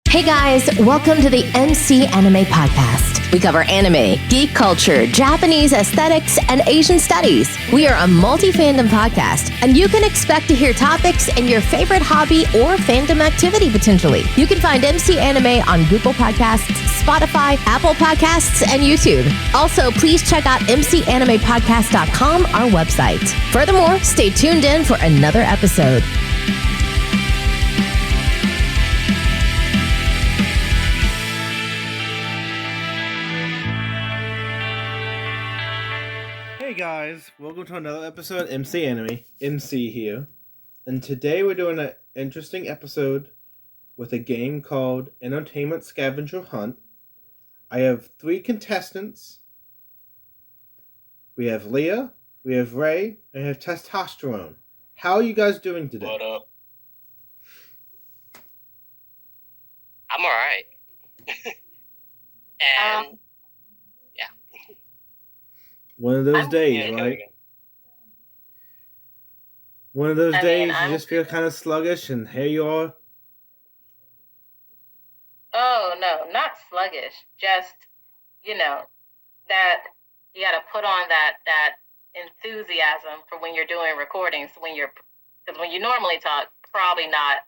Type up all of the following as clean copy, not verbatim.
Hey guys, welcome to the MC Anime Podcast. We cover anime, geek culture, Japanese aesthetics, and Asian studies. We are a multi-fandom podcast, and you can expect to hear topics in your favorite hobby or fandom activity potentially. You can find MC Anime on Google Podcasts, Spotify, Apple Podcasts, and YouTube. Also, please check out mcanimepodcast.com, our website. Furthermore, stay tuned in for another episode. Hey guys, welcome to another episode of MC Anime. MC here. And today we're doing an interesting episode with a game called Entertainment Scavenger Hunt. I have 3 contestants. We have Leia, we have Ray, and we have Testosterone. How are you guys doing today? What up? I'm alright. And One of those days, yeah, right? One of those days I'm you just feel kind of sluggish, and here you are. Oh, no, not sluggish. Just, that you got to put on that enthusiasm for when you're doing recordings, because when you normally talk, probably not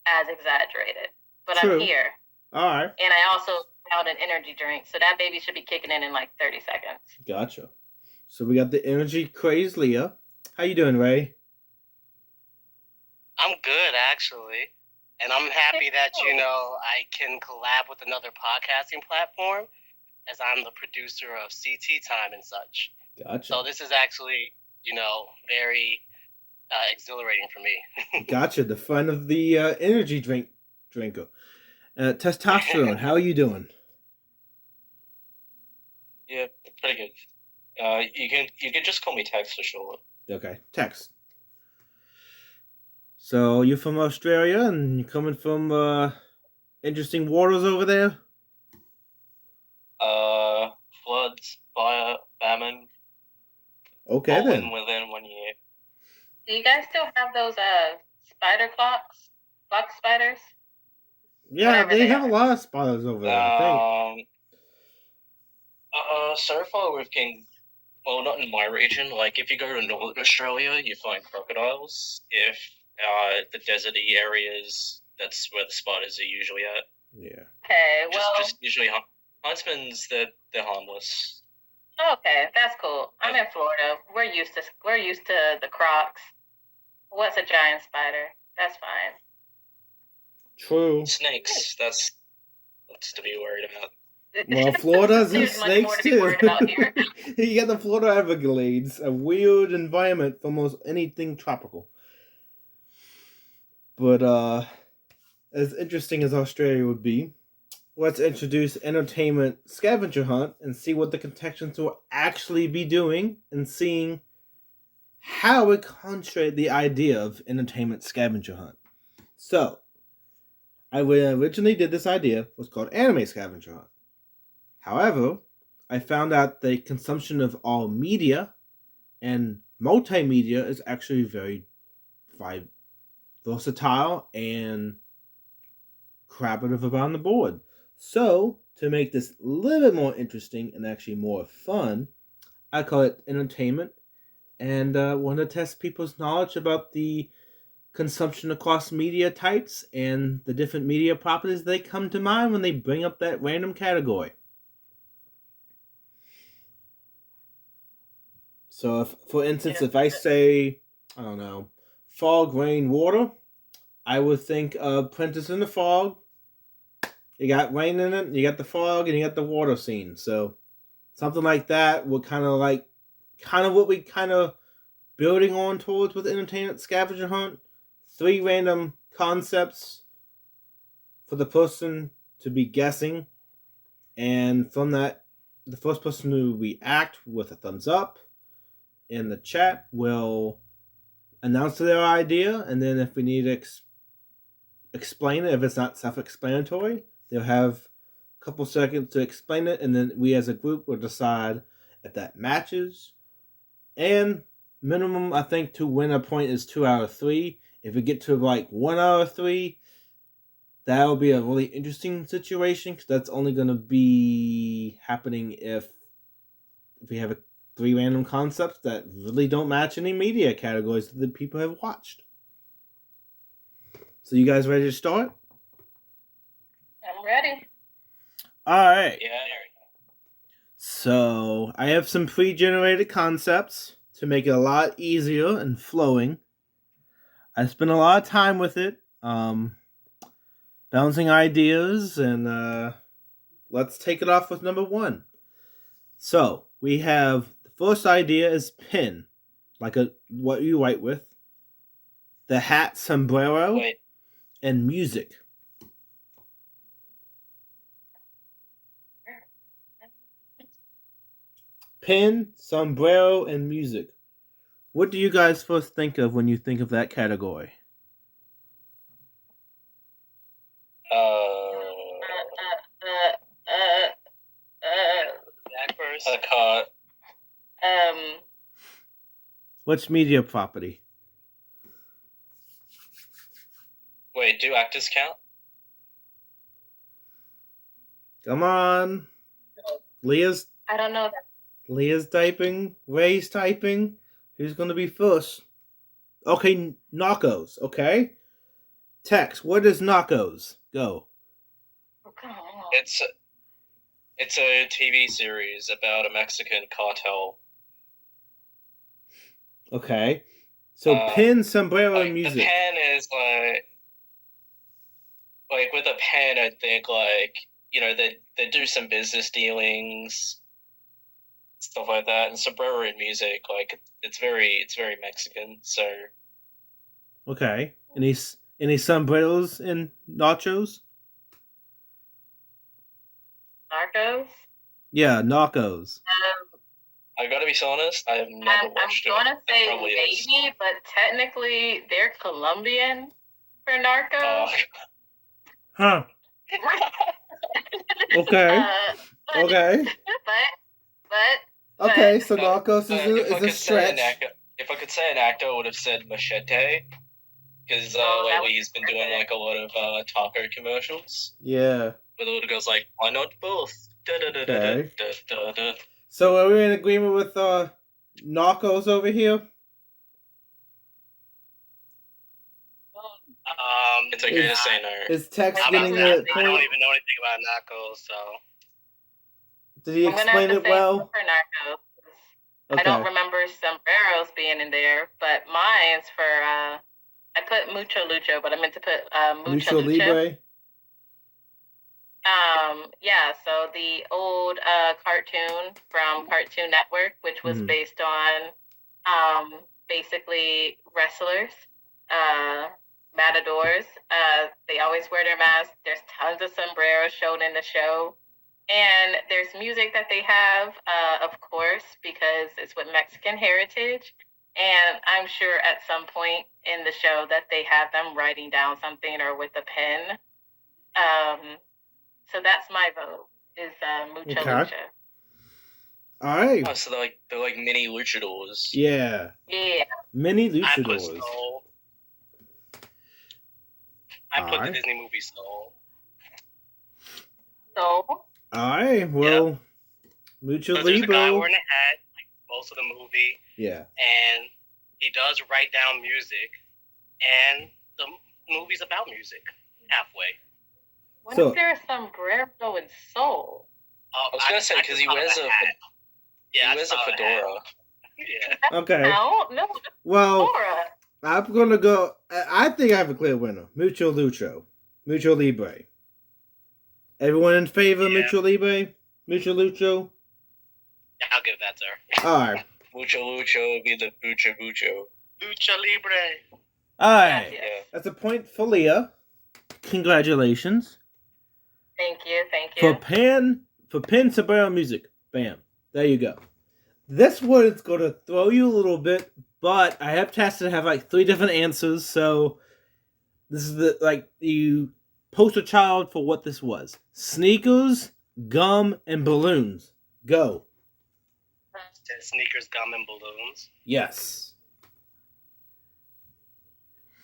as exaggerated. But True. I'm here. All right. And I also found an energy drink, so that baby should be kicking in like 30 seconds. Gotcha. So we got the energy crazed Leia. How you doing, Ray? I'm good, actually. And I'm happy that, I can collab with another podcasting platform as I'm the producer of CT Time and such. Gotcha. So this is actually, very exhilarating for me. Gotcha. The fun of the energy drinker. Testosterone, how are you doing? Yeah, pretty good. You can just call me Tex for short. Okay, Tex. So you're from Australia and you're coming from interesting waters over there? Floods, fire, famine, Okay all then. within 1 year. Do you guys still have those spider clocks? Clock spiders? Yeah, Whatever they they have are. a lot of spiders over there, I think. So far well, not in my region. Like, if you go to Northern Australia, you find crocodiles. If the deserty areas, that's where the spiders are usually at. Yeah. Okay, well... Just usually huntsmen's, they're harmless. Okay, that's cool. I'm in Florida. We're used to the crocs. What's a giant spider? That's fine. True. Snakes, that's to be worried about. Well, Florida's in There's much more snakes to be too. worried about here. You got the Florida Everglades, a weird environment for almost anything tropical. But as interesting as Australia would be, let's introduce Entertainment Scavenger Hunt and see what the contestants will actually be doing and seeing how it contrasts the idea of Entertainment Scavenger Hunt. So, I originally did this idea was called Anime Scavenger Hunt. However, I found out the consumption of all media and multimedia is actually very versatile and collaborative around the board. So, to make this a little bit more interesting and actually more fun, I call it entertainment and want to test people's knowledge about the consumption across media types and the different media properties they come to mind when they bring up that random category. So, for instance, if I say, I don't know, fog, rain, water, I would think of Princess in the Fog. You got rain in it, you got the fog, and you got the water scene. So, something like that would kind of what we kind of building on towards with Entertainment Scavenger Hunt. 3 random concepts for the person to be guessing. And from that, the first person to react with a thumbs up in the chat will announce their idea, and then if we need to explain it, if it's not self-explanatory, they'll have a couple seconds to explain it, and then we as a group will decide if that matches. And minimum, I think, to win a point is 2 out of 3. If we get to like 1 out of 3, that will be a really interesting situation because that's only going to be happening if we have 3 random concepts that really don't match any media categories that people have watched. So you guys ready to start? I'm ready. All right. Yeah. So I have some pre-generated concepts to make it a lot easier and flowing. I spent a lot of time with it, bouncing ideas, and let's take it off with number 1. So we have the first idea is pen, like what you write with. The hat, sombrero, and music. Pen, sombrero, and music. What do you guys first think of when you think of that category? Back first. A cart. Which media property? Wait, do actors count? Come on. Leah's I don't know. Leah's typing. Ray's typing. Who's going to be first? Okay, Narcos. Okay. Tex, what is Narcos? Go. Oh, come on. It's a TV series about a Mexican cartel. Okay. So pen, sombrero, and music. The pen is like with a pen, I think they do some business dealings, stuff like that, and sombrero and music, it's very Mexican. So okay, any sombreros in nachos? Narcos? Yeah, Narcos. I gotta be honest, I have never watched it. I'm gonna say probably maybe, but technically they're Colombian for Narcos. Huh. Okay. Okay. But okay, so Narcos is a stretch. If I could say an actor, I would have said Machete, because lately he's been doing like a lot of taco commercials. Yeah. Where the little girl's like, why not both? Okay. So are we in agreement with Narcos over here? It's okay to say no. Is Tex I getting the don't point? even know anything about Narcos, so. Did he explain it well? For Narcos. Okay. I don't remember sombreros being in there, but mine's for I put Mucho Lucho, but I meant to put Mucho Lucho. Libre. Yeah, so the old cartoon from Cartoon Network, which was based on basically wrestlers, matadors. They always wear their masks. There's tons of sombreros shown in the show. And there's music that they have, of course, because it's with Mexican heritage. And I'm sure at some point in the show that they have them writing down something or with a pen. So that's my vote, is Mucho Lucha. All right. Oh, so they're like mini luchadors. Yeah. Yeah. Mini I put luchadors. Soul. I put the Disney movie Soul. Soul? Alright, well, Mucho Libre. There's a guy wearing a hat, like most of the movie. Yeah. And he does write down music, and the movie's about music, halfway. When is there a sombrero in Soul? I was gonna say, because he wears a fedora. Yeah. Okay. No. Well, Fedora. I'm gonna go. I think I have a clear winner. Mucho Libre. Everyone in favor of Mucho Libre? Mucho Lucho? Yeah, I'll give that to her. Alright. Mucho Lucho would be the Bucho. Lucha Libre. Alright. Yeah. That's a point for Leah. Congratulations. Thank you. For pen sombrero music. Bam. There you go. This one is going to throw you a little bit, but I have tested to have like 3 different answers, so this is you poster child for what this was. Sneakers, gum, and balloons. Go. Sneakers, gum, and balloons. Yes.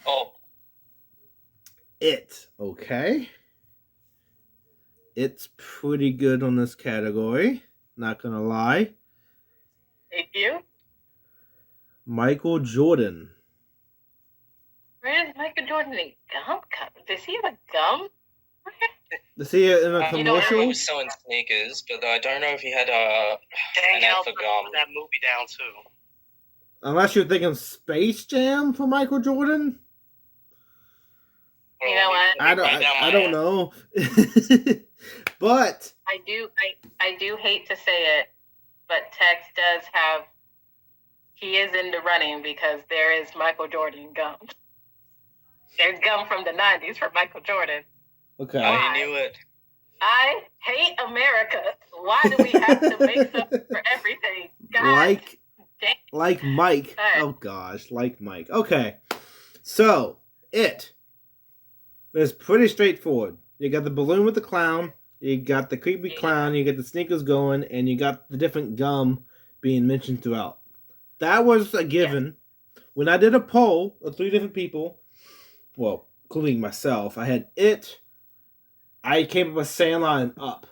Oh. It. Okay. It's pretty good on this category. Not gonna lie. Thank you. Michael Jordan. Where does Michael Jordan need gum? Does he have a gum? To see it in a I don't know if commercial. he was selling sneakers, but I don't know if he had an ad Danielle for put gum. that movie down too. Unless you're thinking Space Jam for Michael Jordan. You know what? I don't know. But I do hate to say it, but Tex does have. He is in the running because there is Michael Jordan gum. There's gum from the 90s for Michael Jordan. okay. I knew it. I hate America. Why do we have to make something for everything? God damn. Like Mike. Oh gosh, like Mike. Okay. So, it is pretty straightforward. You got the balloon with the clown, you got the creepy clown, you got the sneakers going, and you got the different gum being mentioned throughout. That was a given. Yeah. When I did a poll of 3 different people, well, including myself, I had it. I came up with Sandlot and Up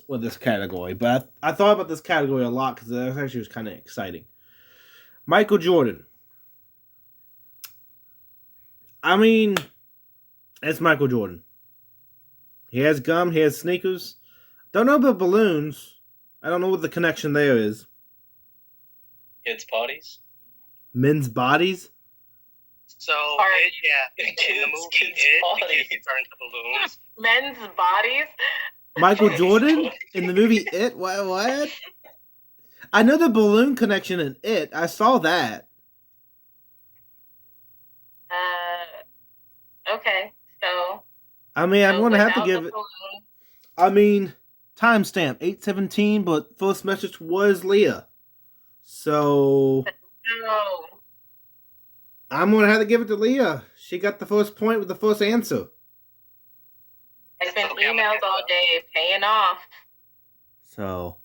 with this category, but I thought about this category a lot because it actually was kind of exciting. Michael Jordan. I mean, it's Michael Jordan. He has gum, he has sneakers. Don't know about balloons. I don't know what the connection there is. Kids' parties. Men's bodies? So, in the kids' movie, parties. it turns to balloons. Men's bodies? Michael Jordan? In the movie It? What? I know the balloon connection in It. I saw that. Okay, so. I mean, I'm going to have to give it. Balloon. I mean, timestamp 8/17, but first message was Leia. So. No. I'm going to have to give it to Leia. She got the first point with the first answer. I sent emails all day, paying off. So,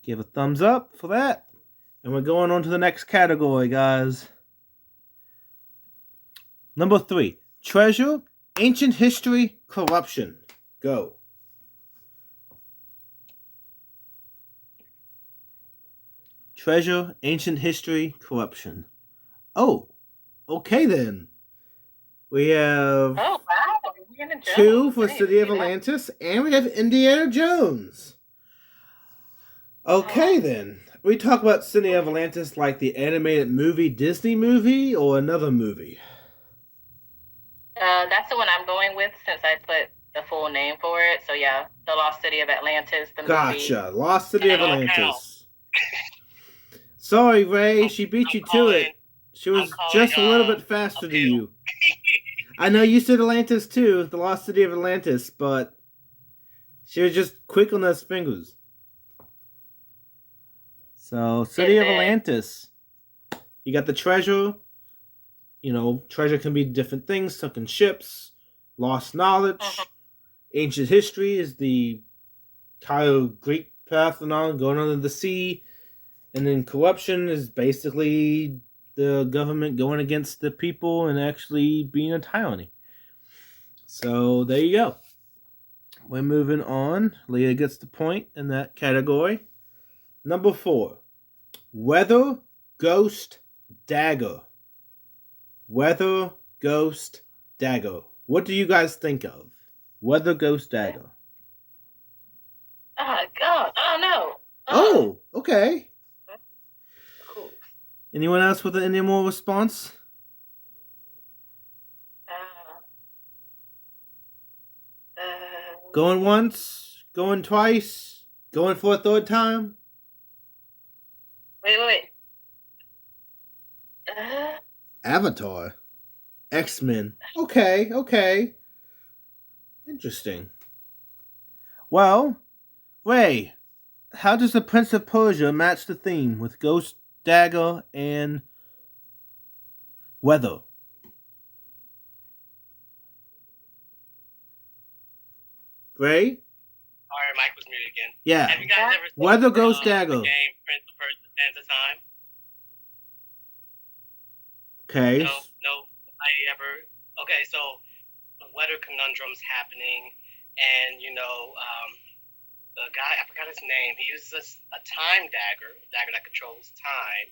give a thumbs up for that. And we're going on to the next category, guys. Number 3. Treasure, ancient history, corruption. Go. Treasure, ancient history, corruption. Oh, okay then. We have 2 for City of Atlantis, and we have Indiana Jones. Okay then. We talk about City of Atlantis like the animated movie, Disney movie, or another movie? That's the one I'm going with since I put the full name for it. So yeah, The Lost City of Atlantis, the movie. Gotcha. Lost City of Atlantis. Sorry, Ray. She beat you to it. She was just a little bit faster than you. I know you said Atlantis too, the Lost City of Atlantis, but she was just quick on those fingers. So, City of Atlantis. You got the treasure. You know, treasure can be different things, sunken ships, lost knowledge. Ancient history is the entire Greek Parthenon going under the sea. And then corruption is basically the government going against the people and actually being a tyranny. So there you go. We're moving on. Leah gets the point in that category. Number 4. Weather, ghost, dagger. Weather, ghost, dagger. What do you guys think of? Weather, ghost, dagger. Oh, God. Oh, no. Oh, okay. Cool. Anyone else with any more response? Going once? Going twice? Going for a third time? Wait. Avatar. X-Men. Okay. Interesting. Well, Ray, how does the Prince of Persia match the theme with Ghost, Dagger, and Weather? Ray? Sorry, Mike was muted again. Yeah. Have you guys ever seen Weather, Ghost, Dagger. the game Prince of Persia: Sands of Time? Okay. No. Okay, so weather conundrums happening, and the guy, I forgot his name. He uses a time dagger, a dagger that controls time.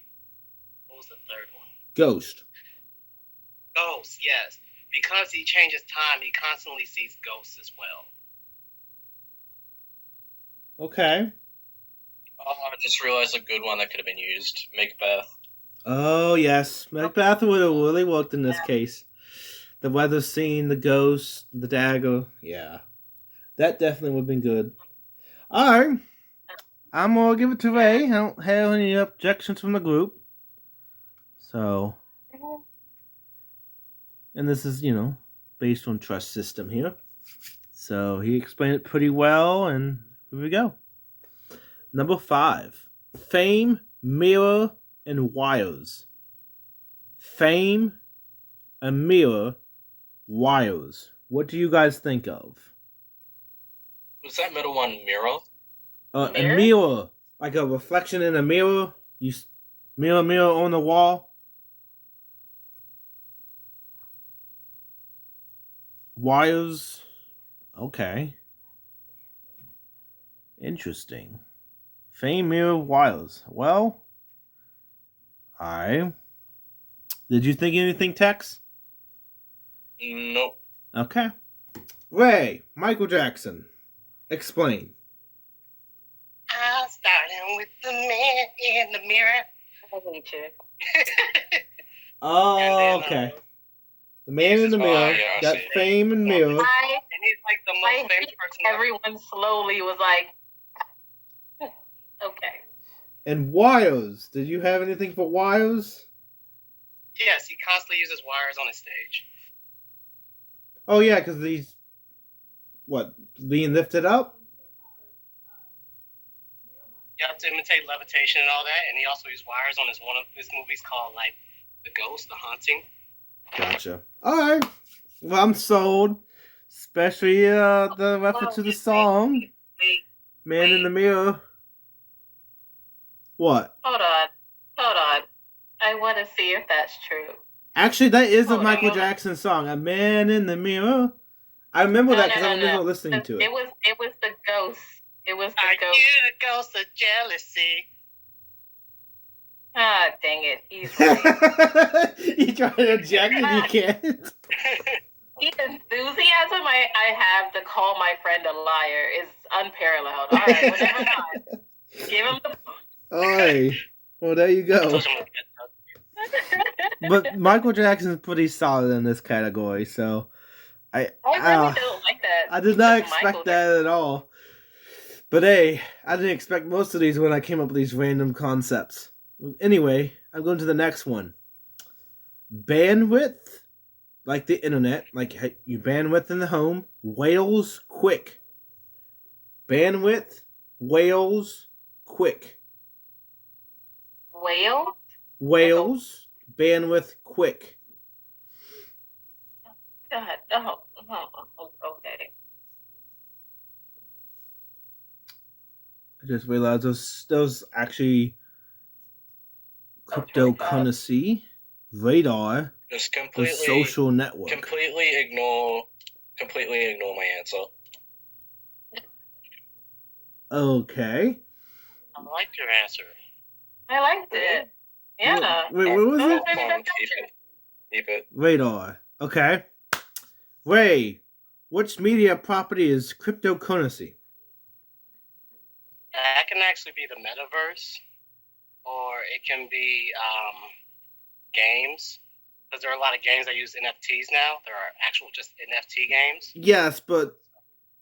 What was the third one? Ghost. Ghost, yes. Because he changes time, he constantly sees ghosts as well. Okay. I just realized a good one that could have been used. Macbeth. Oh, yes. Macbeth would have really worked in this case. The weather scene, the ghost, the dagger. Yeah. That definitely would have been good. All right. I'm going to give it to Ray. I don't have any objections from the group. So, and this is, based on trust system here. So he explained it pretty well, and here we go. Number 5. Fame, mirror, and wires. Fame, a mirror, wires. What do you guys think of? Was that middle one mirror? A mirror, like a reflection in a mirror. You mirror on the wall. Wires. Okay. Interesting. Fame, mirror, wires. Well, alright. Did you think anything, Tex? Nope. Okay. Ray, Michael Jackson. Explain. I'm starting with the man in the mirror. I hate you. Oh, okay. The man in the mirror. yeah, Got fame and mirror. And he's like the most famous person ever. Everyone slowly was like, okay. And wires. Did you have anything for wires? Yes, he constantly uses wires on his stage. Oh, yeah, because he's, being lifted up? You have to imitate levitation and all that, and he also used wires on one of his movies called, The Ghost, The Haunting. Gotcha. Alright. Well, I'm sold. Especially the reference to the song. Man in the Mirror. What? Hold on. I want to see if that's true. Actually, that is a Michael Jackson song. A Man in the Mirror. I remember that because I remember listening to it. It was the ghost. It was the Are ghost. you the ghost of jealousy? Ah, dang it. He's right. You try to object and you can't. The enthusiasm I have to call my friend a liar is unparalleled. All right, well, never mind. Give him the point. Alright. Well, there you go. But Michael Jackson's pretty solid in this category, so I really don't like that. I did not expect that at all. But hey, I didn't expect most of these when I came up with these random concepts. Anyway, I'm going to the next one. Bandwidth, like the internet, like you bandwidth in the home. Whales quick. Bandwidth, whales quick. Whale? Whales, bandwidth quick. God, okay. I just realized those actually cryptocurrency, radar, Just the completely social network. Completely ignore my answer. Okay. I like your answer. I liked it. Yeah. Wait, what was it? Keep it. Radar. Okay. Ray, which media property is cryptocurrency? That can actually be the metaverse, or it can be games, because there are a lot of games that use NFTs now. There are actual just NFT games. Yes, but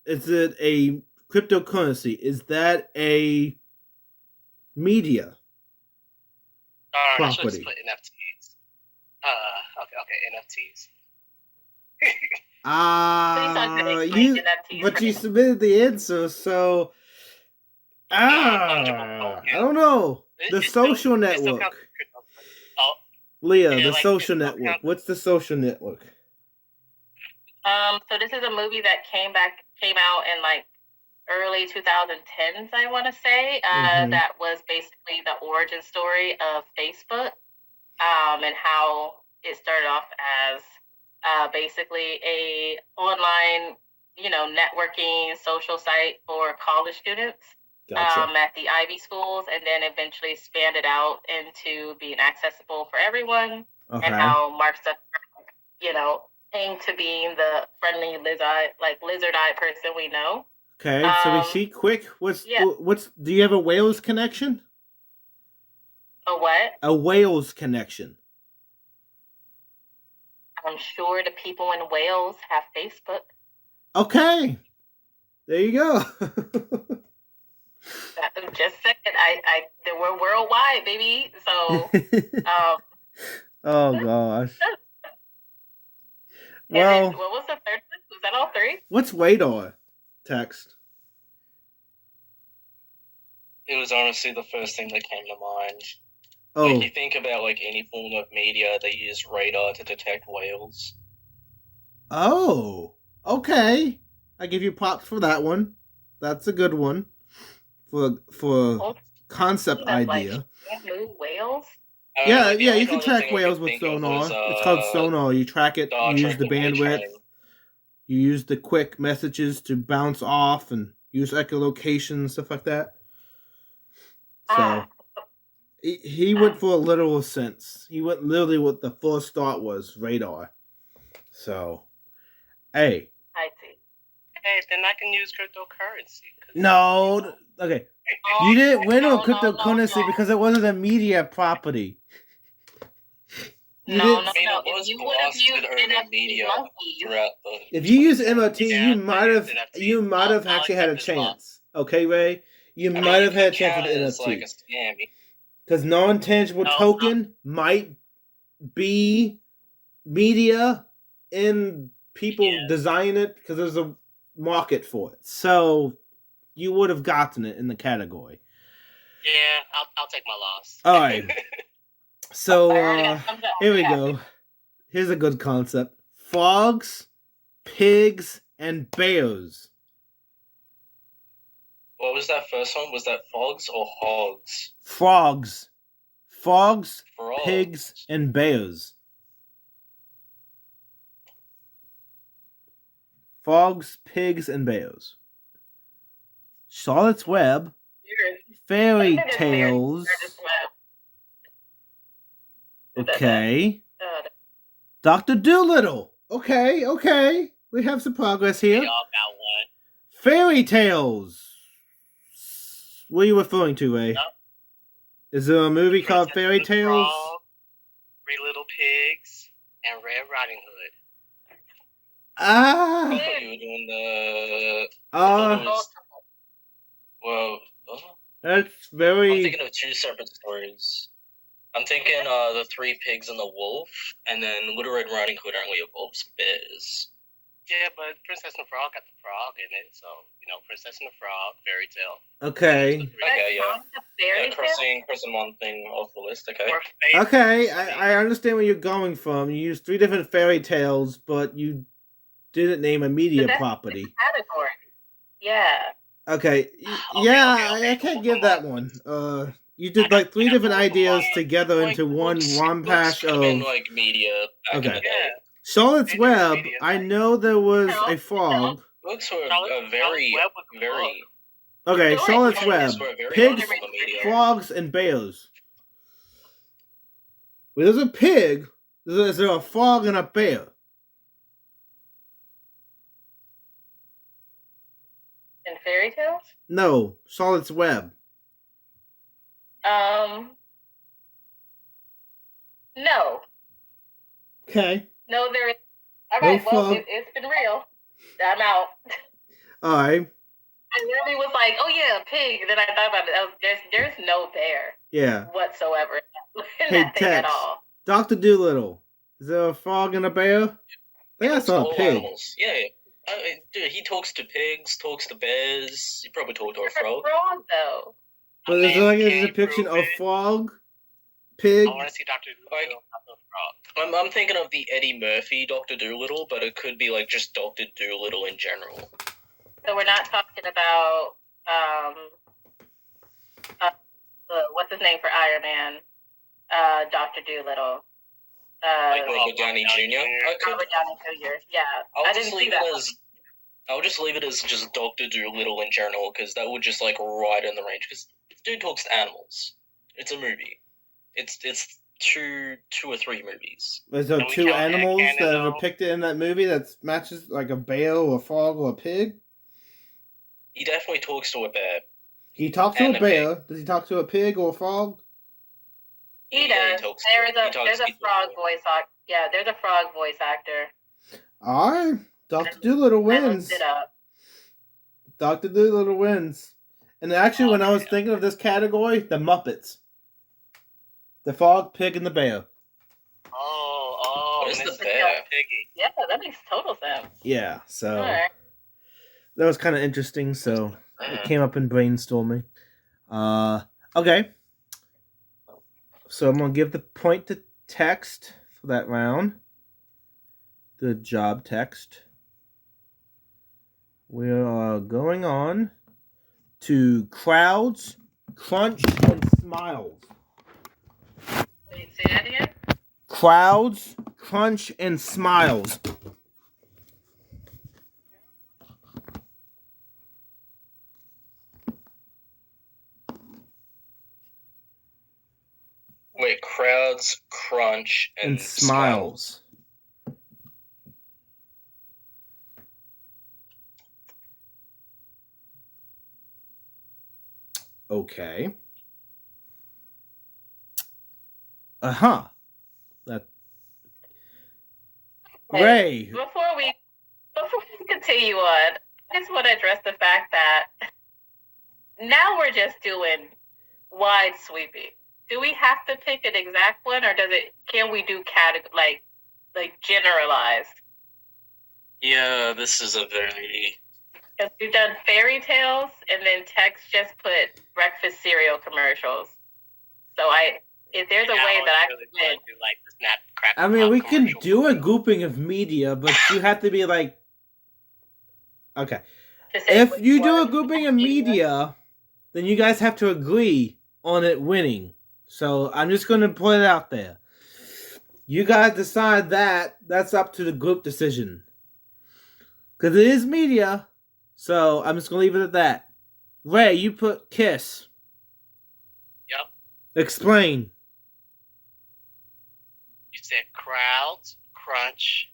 is it a cryptocurrency? Is that a media I should property? split NFTs. Okay, NFTs. But you submitted the answer, so I don't know. The social network. Leia, the social network. What's the social network? So this is a movie that came out in early 2010s, I want to say. That was basically the origin story of Facebook, and how it started off as basically a online, networking social site for college students. Gotcha. At the Ivy schools, and then eventually expanded out into being accessible for everyone. Okay. And how Mark Zuckerberg, came to being the friendly lizard-eyed person we know. Okay, so we see quick. What's do you have a Wales connection? A what? A Wales connection. I'm sure the people in Wales have Facebook. Okay. There you go. Just saying, we're worldwide, baby. So, oh gosh. Well, what was the third one? Was that all three? What's radar? Text. It was honestly the first thing that came to mind. Oh. Like, you think about like any form of media, they use radar to detect whales. Oh. Okay. I give you props for that one. That's a good one. For concept idea. Like, whales? Yeah, you can track whales with sonar. It's called sonar. You track it, you use the bandwidth, you use the quick messages to bounce off and use echolocation, stuff like that. So, he went for a literal sense. He went literally what the first thought was, radar. So, hey. I see. Hey, then I can use cryptocurrency. No, okay. You didn't win on cryptocurrency because it wasn't a media property. If you would have used media throughout the. If you use MOT, you might have actually had a chance. Okay, Ray, you might have had a chance with NFT. Like a scam. Because non-tangible token might be media in people design it because there's a market for it. So you would have gotten it in the category. Yeah, I'll take my loss. All right. So here we go. Here's a good concept: frogs, pigs, and bears. What was that first one? Was that frogs or hogs? Frogs, pigs, and bears. Frogs, pigs, and bears. Charlotte's Web, fairy tales. Okay. Dr. Dolittle. Okay. We have some progress here. We all got one. Fairy tales. What are you referring to, Ray? Yep. Is there a movie called Fairy Tales? Frog, Three Little Pigs, and Red Riding Hood. Ah. I thought you were doing the. Well, that's very. I'm thinking of two separate stories. I'm thinking the Three Pigs and the Wolf, and then Little Red Riding Hood only involves bears. Yeah, but Princess and the Frog got the frog in it, so Princess and the Frog, fairy tale. Okay. Okay, yeah. Crossing one thing off the list. Okay. Okay, I understand where you're going from. You used three different fairy tales, but you didn't name a media property. Category. Yeah. Okay. I can't give that one. You did like three different ideas together into one rampash of like media. Okay. Charlotte's Web. I know there was a frog. Books were very. Okay, Charlotte's Web. Pigs, frogs, and bears. Well, there's a pig. Is there a frog and a bear? In fairy tales? No, Charlotte's Web. No. Okay. No, there is. All right, it's been real. I'm out. All right. I literally was like, oh yeah, pig. And then I thought about it. There's no bear. Yeah. Whatsoever. Hey, Tex. Dr. Dolittle. Is there a frog and a bear? I think I saw a pig. Animals. Yeah. Dude, he talks to pigs, talks to bears. He probably talked to a frog. Frog, though. But is there like a depiction of frog, pig? I want to see Dr. Dolittle. I'm thinking of the Eddie Murphy Dr. Dolittle, but it could be like just Dr. Dolittle in general. So we're not talking about what's his name for Iron Man? Dr. Dolittle. Like Robert Downey Jr. Robert Downey Jr. Yeah, I'll I just didn't leave see that. it as. I'll just leave it as just Doctor Dolittle in general, because that would just like right in the range. Because dude talks to animals. It's a movie. It's two or three movies. Is there Can we two count animals Ant-Man, that are though? depicted in that movie that matches like a bear or a frog or a pig? He definitely talks to a bear. He talks to And a a bear. Does he talk to a pig or a frog? He Yeah, he does. talks- There's he a talks frog people. voice actor. Yeah, there's a frog voice actor. All right, Dr. Dolittle I wins. looked it up. Dr. Dolittle wins. And actually, when I was thinking of this category, the Muppets. The frog, pig, and the bear. Oh, Where's the Mr. bear? Piggy. Yeah, that makes total sense. Yeah, so All right. that was kind of interesting. So it came up in brainstorming. Okay. So I'm going to give the point to text for that round. Good job, text. We are going on to crowds, crunch, and smiles. Wait, say that again? Crowds, crunch, and smiles. Wait, crowds, crunch, and Smiles. Okay. That. Ray. Before we continue on, I just want to address the fact that now we're just doing wide sweeping. Do we have to pick an exact one, or can we do like generalized? Yeah, this is a very. Because we've done fairy tales, and then Tex just put breakfast cereal commercials. So if there's a way that I really can want to do like the Snap Crackle I mean, Pop we can commercial. do a grouping of media, but you have to be like. Okay. to say If which you do a one- grouping of media, then you guys have to agree on it winning. So I'm just going to put it out there. You guys decide that. That's up to the group decision. Because it is media. So I'm just going to leave it at that. Ray, you put Kiss. Yep. Explain. You said crowds, crunch,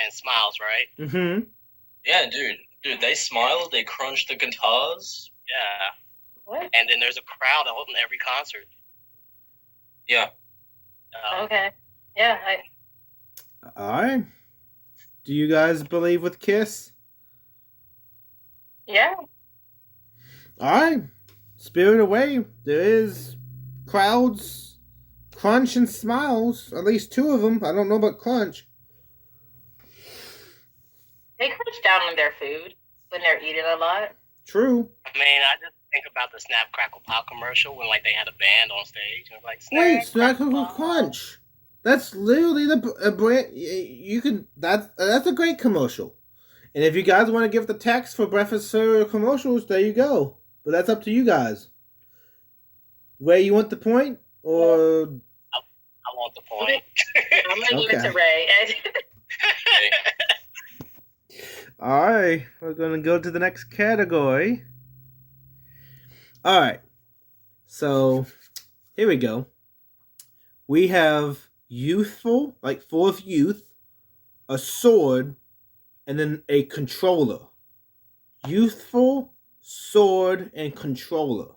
and smiles, right? Mm-hmm. Yeah, dude, they smile, they crunch the guitars. Yeah. What? And then there's a crowd at every concert. Yeah. Okay. Yeah. Alright. Do you guys believe with Kiss? Yeah. Alright. Spirit away. There is crowds, crunch, and smiles. At least two of them. I don't know about crunch. They crunch down on their food when they're eating a lot. True. I mean, I just think about the Snap Crackle Pop commercial when like they had a band on stage and it was like Wait, Snap Snackle Pop. Crunch. That's literally the brand. You can. That's a great commercial. And if you guys want to give the text for breakfast cereal commercials, there you go. But that's up to you guys. Ray, you want the point or? I want the point. I'm gonna give it to Okay. Ray. All right, we're gonna go to the next category. All right, so here we go. We have youthful, like full of youth, a sword, and then a controller. Youthful, sword, and controller.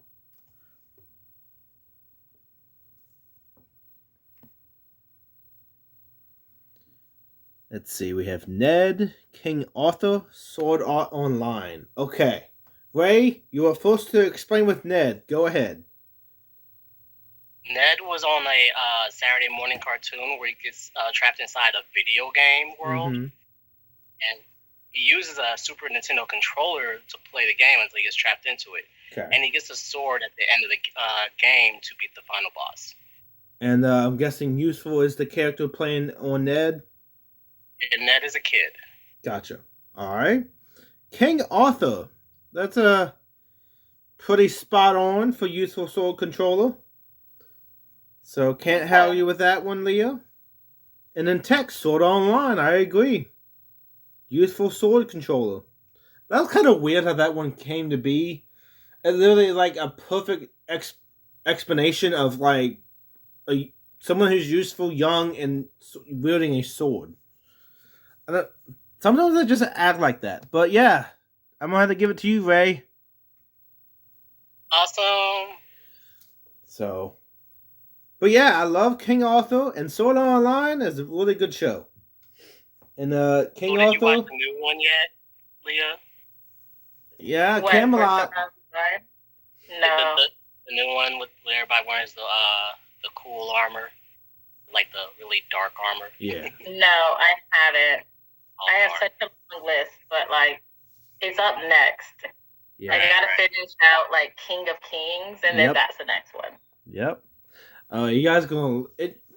Let's see, we have Ned, King Arthur, Sword Art Online. Okay. Ray, you are forced to explain with Ned. Go ahead. Ned was on a Saturday morning cartoon where he gets trapped inside a video game world, Mhm. and he uses a Super Nintendo controller to play the game until he gets trapped into it. Okay. And he gets a sword at the end of the game to beat the final boss. And I'm guessing useful is the character playing on Ned. And Ned is a kid. Gotcha. All right. King Arthur. That's a pretty spot on for useful sword controller. So can't hail you with that one, Leah. And then text, Sword Online, I agree. Useful sword controller. That was kind of weird how that one came to be. It's literally like a perfect explanation of like someone who's useful, young, and wielding a sword. Sometimes I just act like that. But yeah, I'm going to have to give it to you, Ray. Awesome. So, but yeah, I love King Arthur, and Sword Art Online is a really good show. And King Did you Arthur, watch the new one yet, Leah? yeah, What, Camelot. No. The new one with where everybody wears the cool armor, like the really dark armor. Yeah. No, I haven't. Oh, I have dark. such a long list, but like, it's up next. Yeah. I gotta finish out like King of Kings, and then Yep. that's the next one. Yep. You guys gonna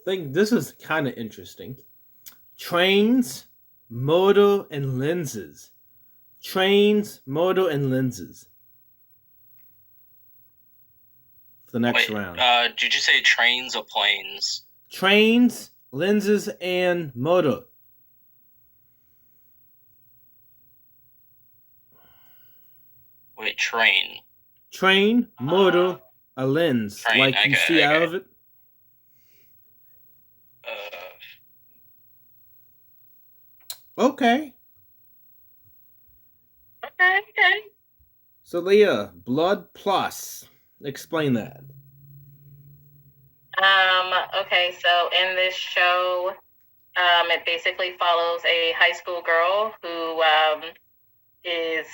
think this is kind of interesting. Trains, motor, and lenses. Trains, motor, and lenses. For the next round. Did you say trains or planes? Trains, lenses, and motor. Wait, train. Train, motor, a lens. Train, like you see out of it. Okay. Okay. So Leah, Blood Plus. Explain that. Okay, so in this show, it basically follows a high school girl who is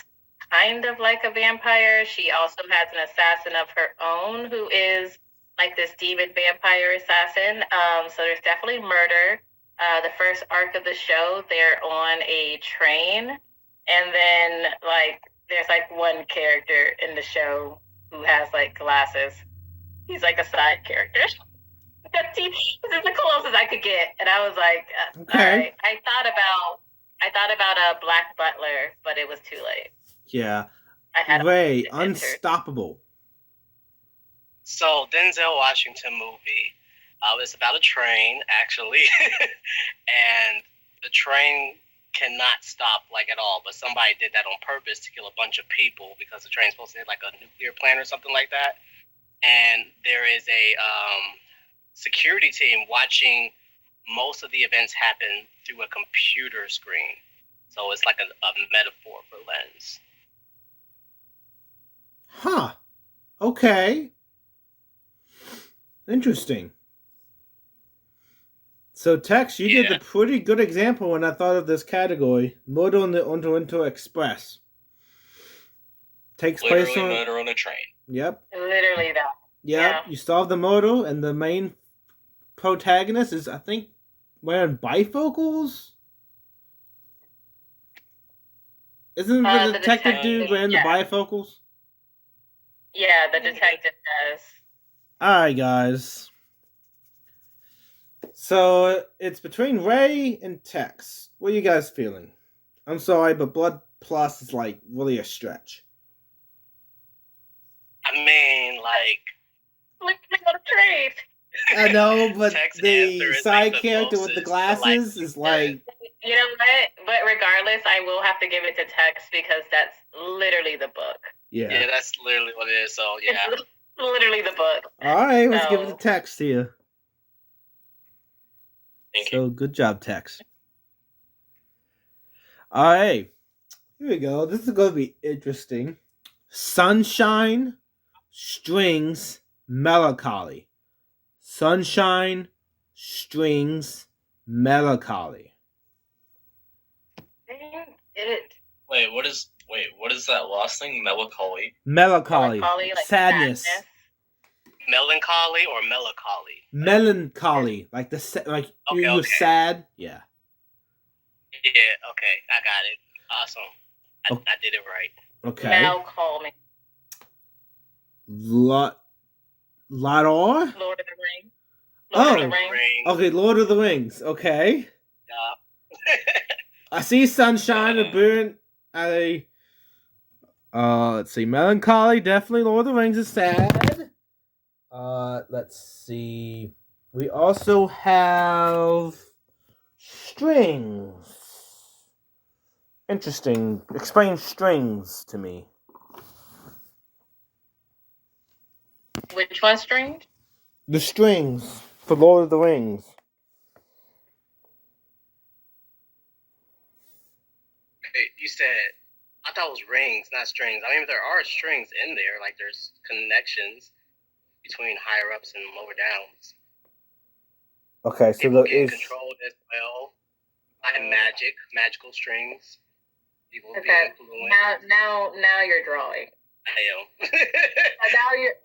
kind of like a vampire. She also has an assassin of her own who is like this demon vampire assassin. So there's definitely murder. The first arc of the show, they're on a train, and then like there's like one character in the show who has like glasses. He's like a side character. This is the closest I could get, and I was like, okay. All right. I thought about a Black Butler, but it was too late. Yeah. I had Ray, Unstoppable. So Denzel Washington movie. It's about a train actually, and the train cannot stop like at all. But somebody did that on purpose to kill a bunch of people because the train's supposed to hit like a nuclear plant or something like that. And there is a security team watching most of the events happen through a computer screen. So it's like a metaphor for lens. Huh. Okay. Interesting. So Tex, you did a pretty good example when I thought of this category. Murder on the Oriental Express. Takes place on murder on a train. Yep. Literally that. Yep. Yeah. You solve the murder, and the main protagonist is, I think, wearing bifocals. Isn't the detective dude wearing the bifocals? Yeah, the detective does. Alright, guys. So, it's between Ray and Tex. What are you guys feeling? I'm sorry, but Blood Plus is, like, really a stretch. I mean, like... Look on a train! I know, but Tex the side like character with the glasses is, like... You know what? But regardless, I will have to give it to Tex because that's literally the book. Yeah, that's literally what it is, so yeah. It's literally the book. Alright, let's give it to Tex here. Thank you. So, good job, Tex. Alright, here we go. This is going to be interesting. Sunshine, Strings, Melancholy. Sunshine, Strings, Melancholy. Wait, what is that last thing? Melancholy? Melancholy. Like sadness. Melancholy or melancholy? Melancholy. Like you're sad. Yeah. Yeah, okay. I got it. Awesome. I did it right. Okay. Melancholy. Lador? Lord of the Rings. Lord of the Rings. Okay, Lord of the Rings. Okay. Yeah. I see sunshine and burn. Let's see. Melancholy, definitely. Lord of the Rings is sad. Let's see. We also have Strings. Interesting. Explain strings to me. Which one string? The strings for Lord of the Rings. Hey, you said, I thought it was rings, not strings. I mean, there are strings in there, like there's connections between higher ups and lower downs. Okay, so People there getting is. controlled as well by magical strings. People Okay. being influenced. Now you're drawing. I am.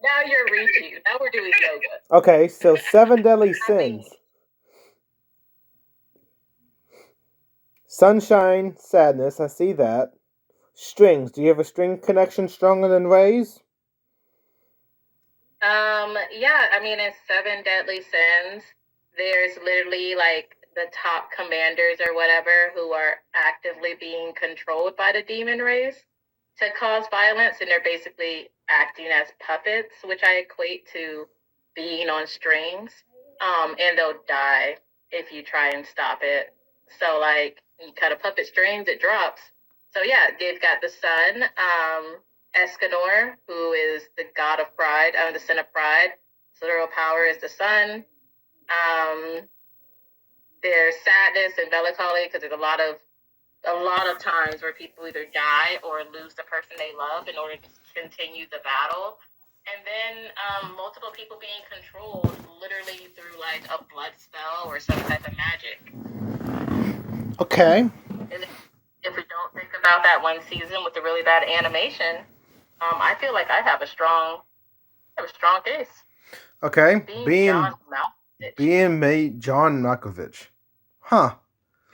Now you're reaching. Now we're doing yoga. Okay, so 7 deadly sins. Sunshine, sadness, I see that. Strings, do you have a string connection stronger than rays? Yeah, I mean, in Seven Deadly Sins, there's literally like the top commanders or whatever who are actively being controlled by the demon race to cause violence, and they're basically acting as puppets, which I equate to being on strings. And they'll die if you try and stop it. So, like, you cut a puppet strings, it drops. So, yeah, they've got the sun, Escanor, who is the god of pride, the son of pride. So, literal power is the sun. There's sadness and melancholy because there's a lot of times where people either die or lose the person they love in order to continue the battle. And then multiple people being controlled literally through like a blood spell or some type of magic. Okay. And if we don't think about that one season with the really bad animation, I feel like I have a strong case. Okay. Being John Malkovich. Huh.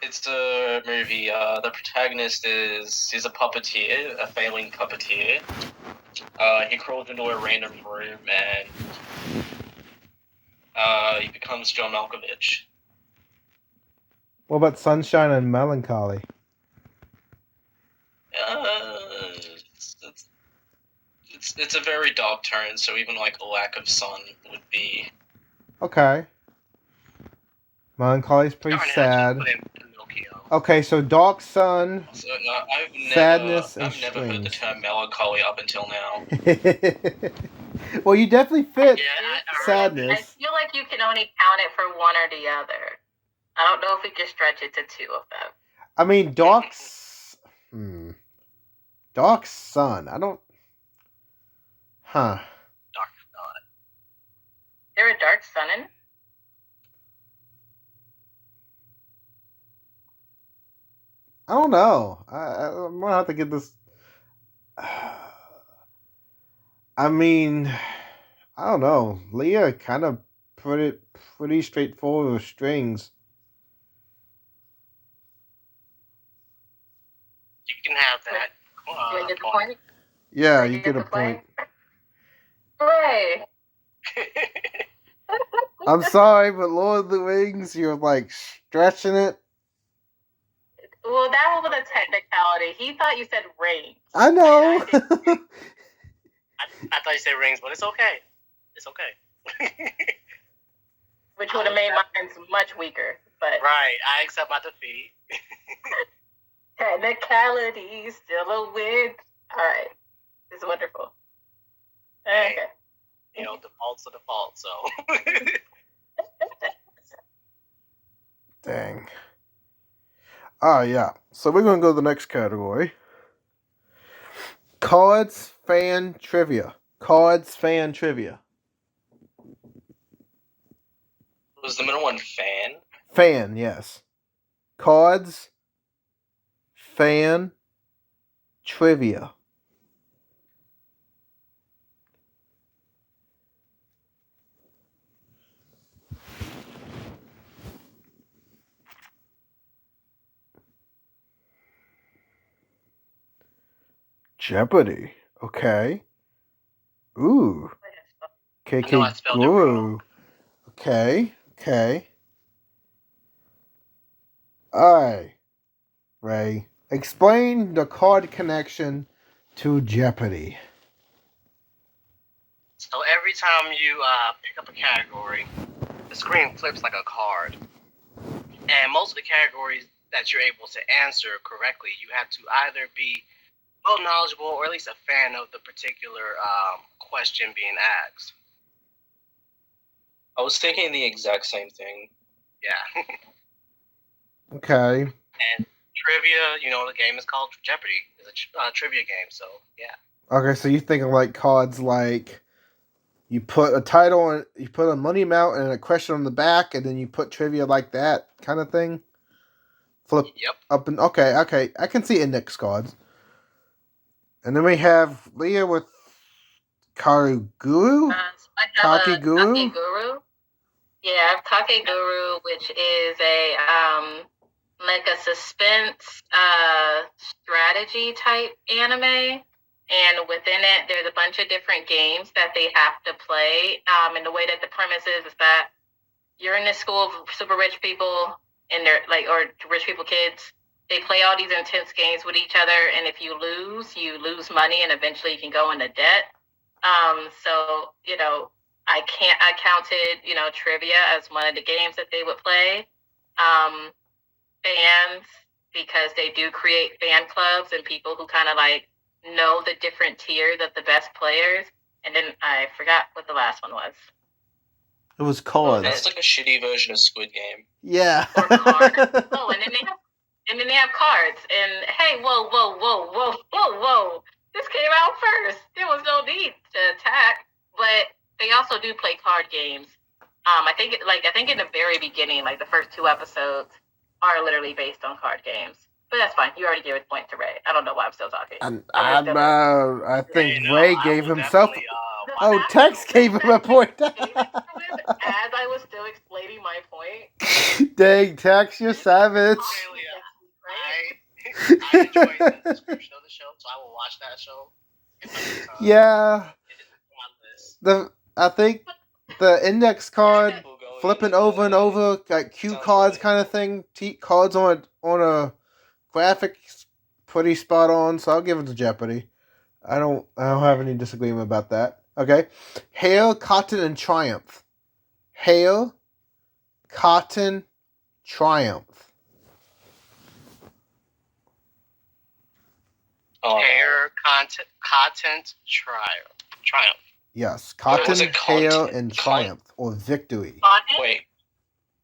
It's a movie. The protagonist he's a puppeteer, a failing puppeteer. He crawls into a random room and he becomes John Malkovich. What about Sunshine and Melancholy? It's a very dark tone, so even like a lack of sun would be. Okay. Melancholy's pretty sad. Okay, so dark sun, So, sadness, and I've never heard the term melancholy up until now. Well, you definitely fit sadness. I feel like you can only count it for one or the other. I don't know if we can stretch it to two of them. I mean, dark sun. I don't. Huh. Dark sun. There a dark sun in? I don't know. I'm gonna have to get this. I mean, I don't know. Leia kind of put it pretty straightforward with strings. You can have that. You get the point? Yeah, you get a point. Hooray! I'm sorry, but Lord of the Rings, you're like stretching it. Well, that was a technicality. He thought you said rings. I know. I thought you said rings, but it's okay. It's okay. Which would have made mine much weaker. But right, I accept my defeat. Technicality, still a win. All right, it's wonderful. Okay. You know, default's a default, so. Dang. Yeah. So we're going to go to the next category. Cards fan trivia. Was the middle one fan? Fan, yes. Cards fan trivia. Jeopardy. Okay. Ooh. KK Guru. Okay. Alright. Ray. Explain the card connection to Jeopardy. So every time you pick up a category, the screen flips like a card. And most of the categories that you're able to answer correctly, you have to either be well knowledgeable or at least a fan of the particular question being asked. I was thinking the exact same thing. Yeah. Okay. And trivia, the game is called Jeopardy. It's a trivia game, so yeah. Okay, so you think of like cards like you put a title and you put a money amount and a question on the back, and then you put trivia like that kind of thing. Flip Yep. up and okay, I can see index cards. And then we have Leia with Kakeguru. Kakeguru. Yeah, I have Kakeguru, which is a like a suspense strategy type anime. And within it, there's a bunch of different games that they have to play. And the way that the premise is that you're in this school of super rich people, and they're or rich people kids. They play all these intense games with each other, and if you lose money, and eventually you can go into debt. So I counted trivia as one of the games that they would play. Fans, because they do create fan clubs and people who kind of know the different tiers of the best players. And then I forgot what the last one was. It was cards. That's like a shitty version of Squid Game. Yeah. Or cards. Oh, and then they have cards. And hey, whoa. This came out first. There was no need to attack. But they also do play card games. I think in the very beginning, the first 2 episodes are literally based on card games. But that's fine. You already gave a point to Ray. I don't know why I'm still talking. I think Ray gave himself. Tex gave him a point. As I was still explaining my point. Dang, Tex, you're savage. I enjoyed the description of the show, so I will watch that show. Yeah. I think the index card flipping over and over, like cue cards kind of thing. Cards on a graphic, pretty spot on. So I'll give it to Jeopardy. I don't have any disagreement about that. Okay, Hail, Cotton, and Triumph. Hail, Cotton, Triumph. Hair, content, triumph. Yes, Cotton, Hail, and Triumph, or Victory. Cotton? Wait,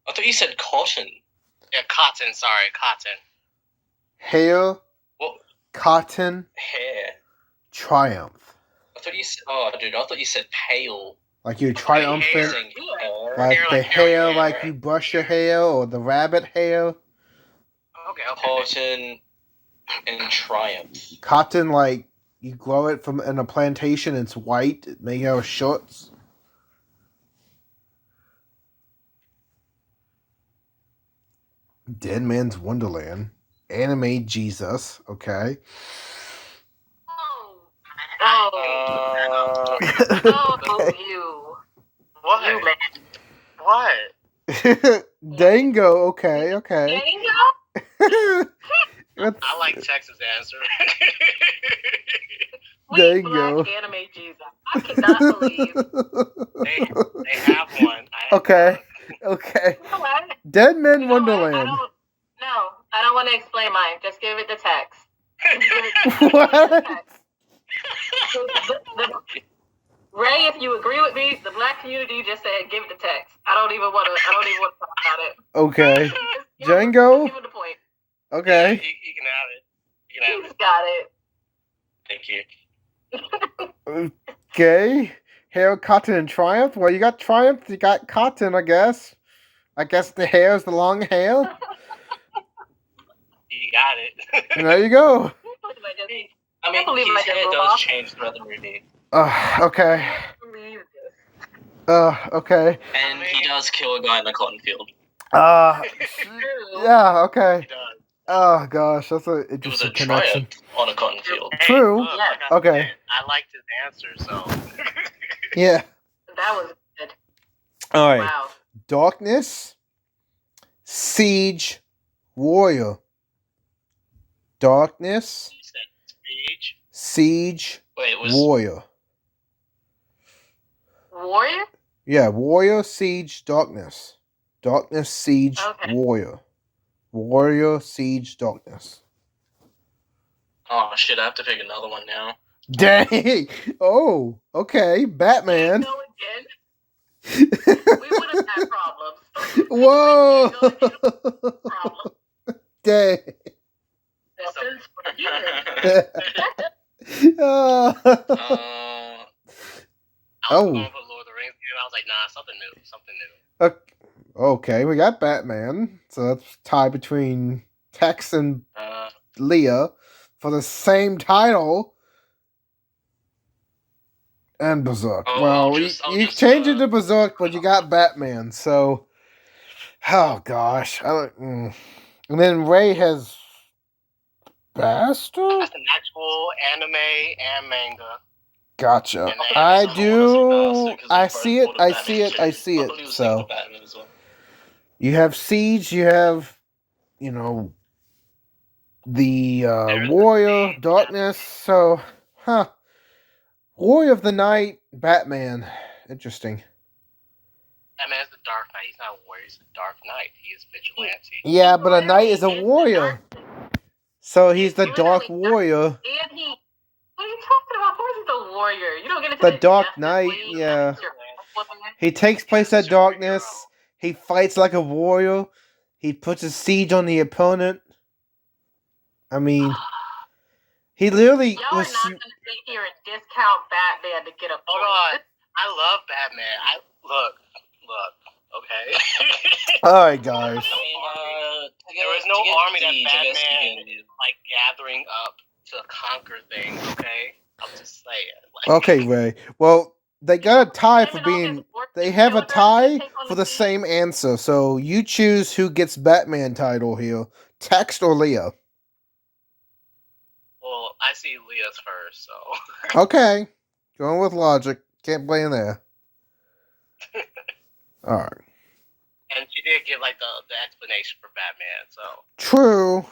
I thought you said cotton. Yeah, cotton. Sorry, cotton. Hail, Cotton, Hair. Triumph. I thought you said. Oh, dude, I thought you said pale. Like you're triumphant. Like the hair, like you brush your hair, or the rabbit hair. Okay. Cotton and Triumph. Cotton, like you grow it from in a plantation. It's white. It made out of shorts. Dead Man's Wonderland. Anime Jesus. Okay. You. What? You, man. What? Dango. Okay. Dango? I like Texas' answer. There you go. Black anime Jesus. I cannot believe. They have one. Okay. You know what? Dead Man You know Wonderland. what? I don't want to explain mine. Just give it to Tex. What? Ray, if you agree with me, the black community just said give it to Tex. I don't even want to talk about it. Okay. Give Django. him the point. Okay. You can have it. He's got it. Thank you. Okay. Hair, Cotton, and Triumph. Well, you got Triumph. You got Cotton, I guess. I guess the hair is the long hair. You got it. And there you go. I mean, his hair does change throughout the movie. Okay. Okay. And he does kill a guy in the cotton field. Yeah, okay. He does. Oh, gosh. That's an It was interesting a connection. triumph on a cotton field. True. Look, like Okay. said, I liked his answer, so. Yeah. That was good. All right. Wow. Darkness, Siege, Warrior. Darkness, You said speech. Siege, Wait, it was. Warrior. Warrior? Yeah, Warrior, Siege, Darkness. Darkness, Siege, Okay. Warrior. Warrior, Siege, Darkness. Oh shit! I have to pick another one now. Dang! Oh, okay. Batman. Go again. We would have had problems. Whoa! Problem. Dang. Weapons for humans. Oh. I was going for Lord of the Rings, and I was like, nah, something new. Okay, we got Batman. So that's tied between Tex and Leia for the same title. And Berserk. You changed it to Berserk, but you got Batman, so... Oh, gosh. And then Ray has... Bastard? That's an actual anime and manga. Gotcha. I do... I see it. So... You have Siege, you have... You know... The Warrior, Darkness, so... Huh. Warrior of the Night, Batman. Interesting. Batman's the Dark Knight. He's not a warrior. He's the Dark Knight. He is vigilante. Yeah, but a knight is a warrior. So he's the Dark Warrior. And he... What are you talking about? Of course he's a warrior. You don't get into The Dark Knight, yeah. He takes place at darkness. He fights like a warrior. He puts a siege on the opponent. I mean... He literally Y'all are not going to sit here and discount Batman to get a point. Hold on. I love Batman. Look. Okay. All right, guys. There was no army that Batman like gathering up to conquer things. Okay, I'm just saying. Okay, Ray. Well, they got a tie for being. They have a tie for the same answer. So you choose who gets Batman title here: Tex or Leia. Well, I see Leah's first, so. Okay, going with logic. Can't blame there. All right. And she did give like the explanation for Batman, so. True.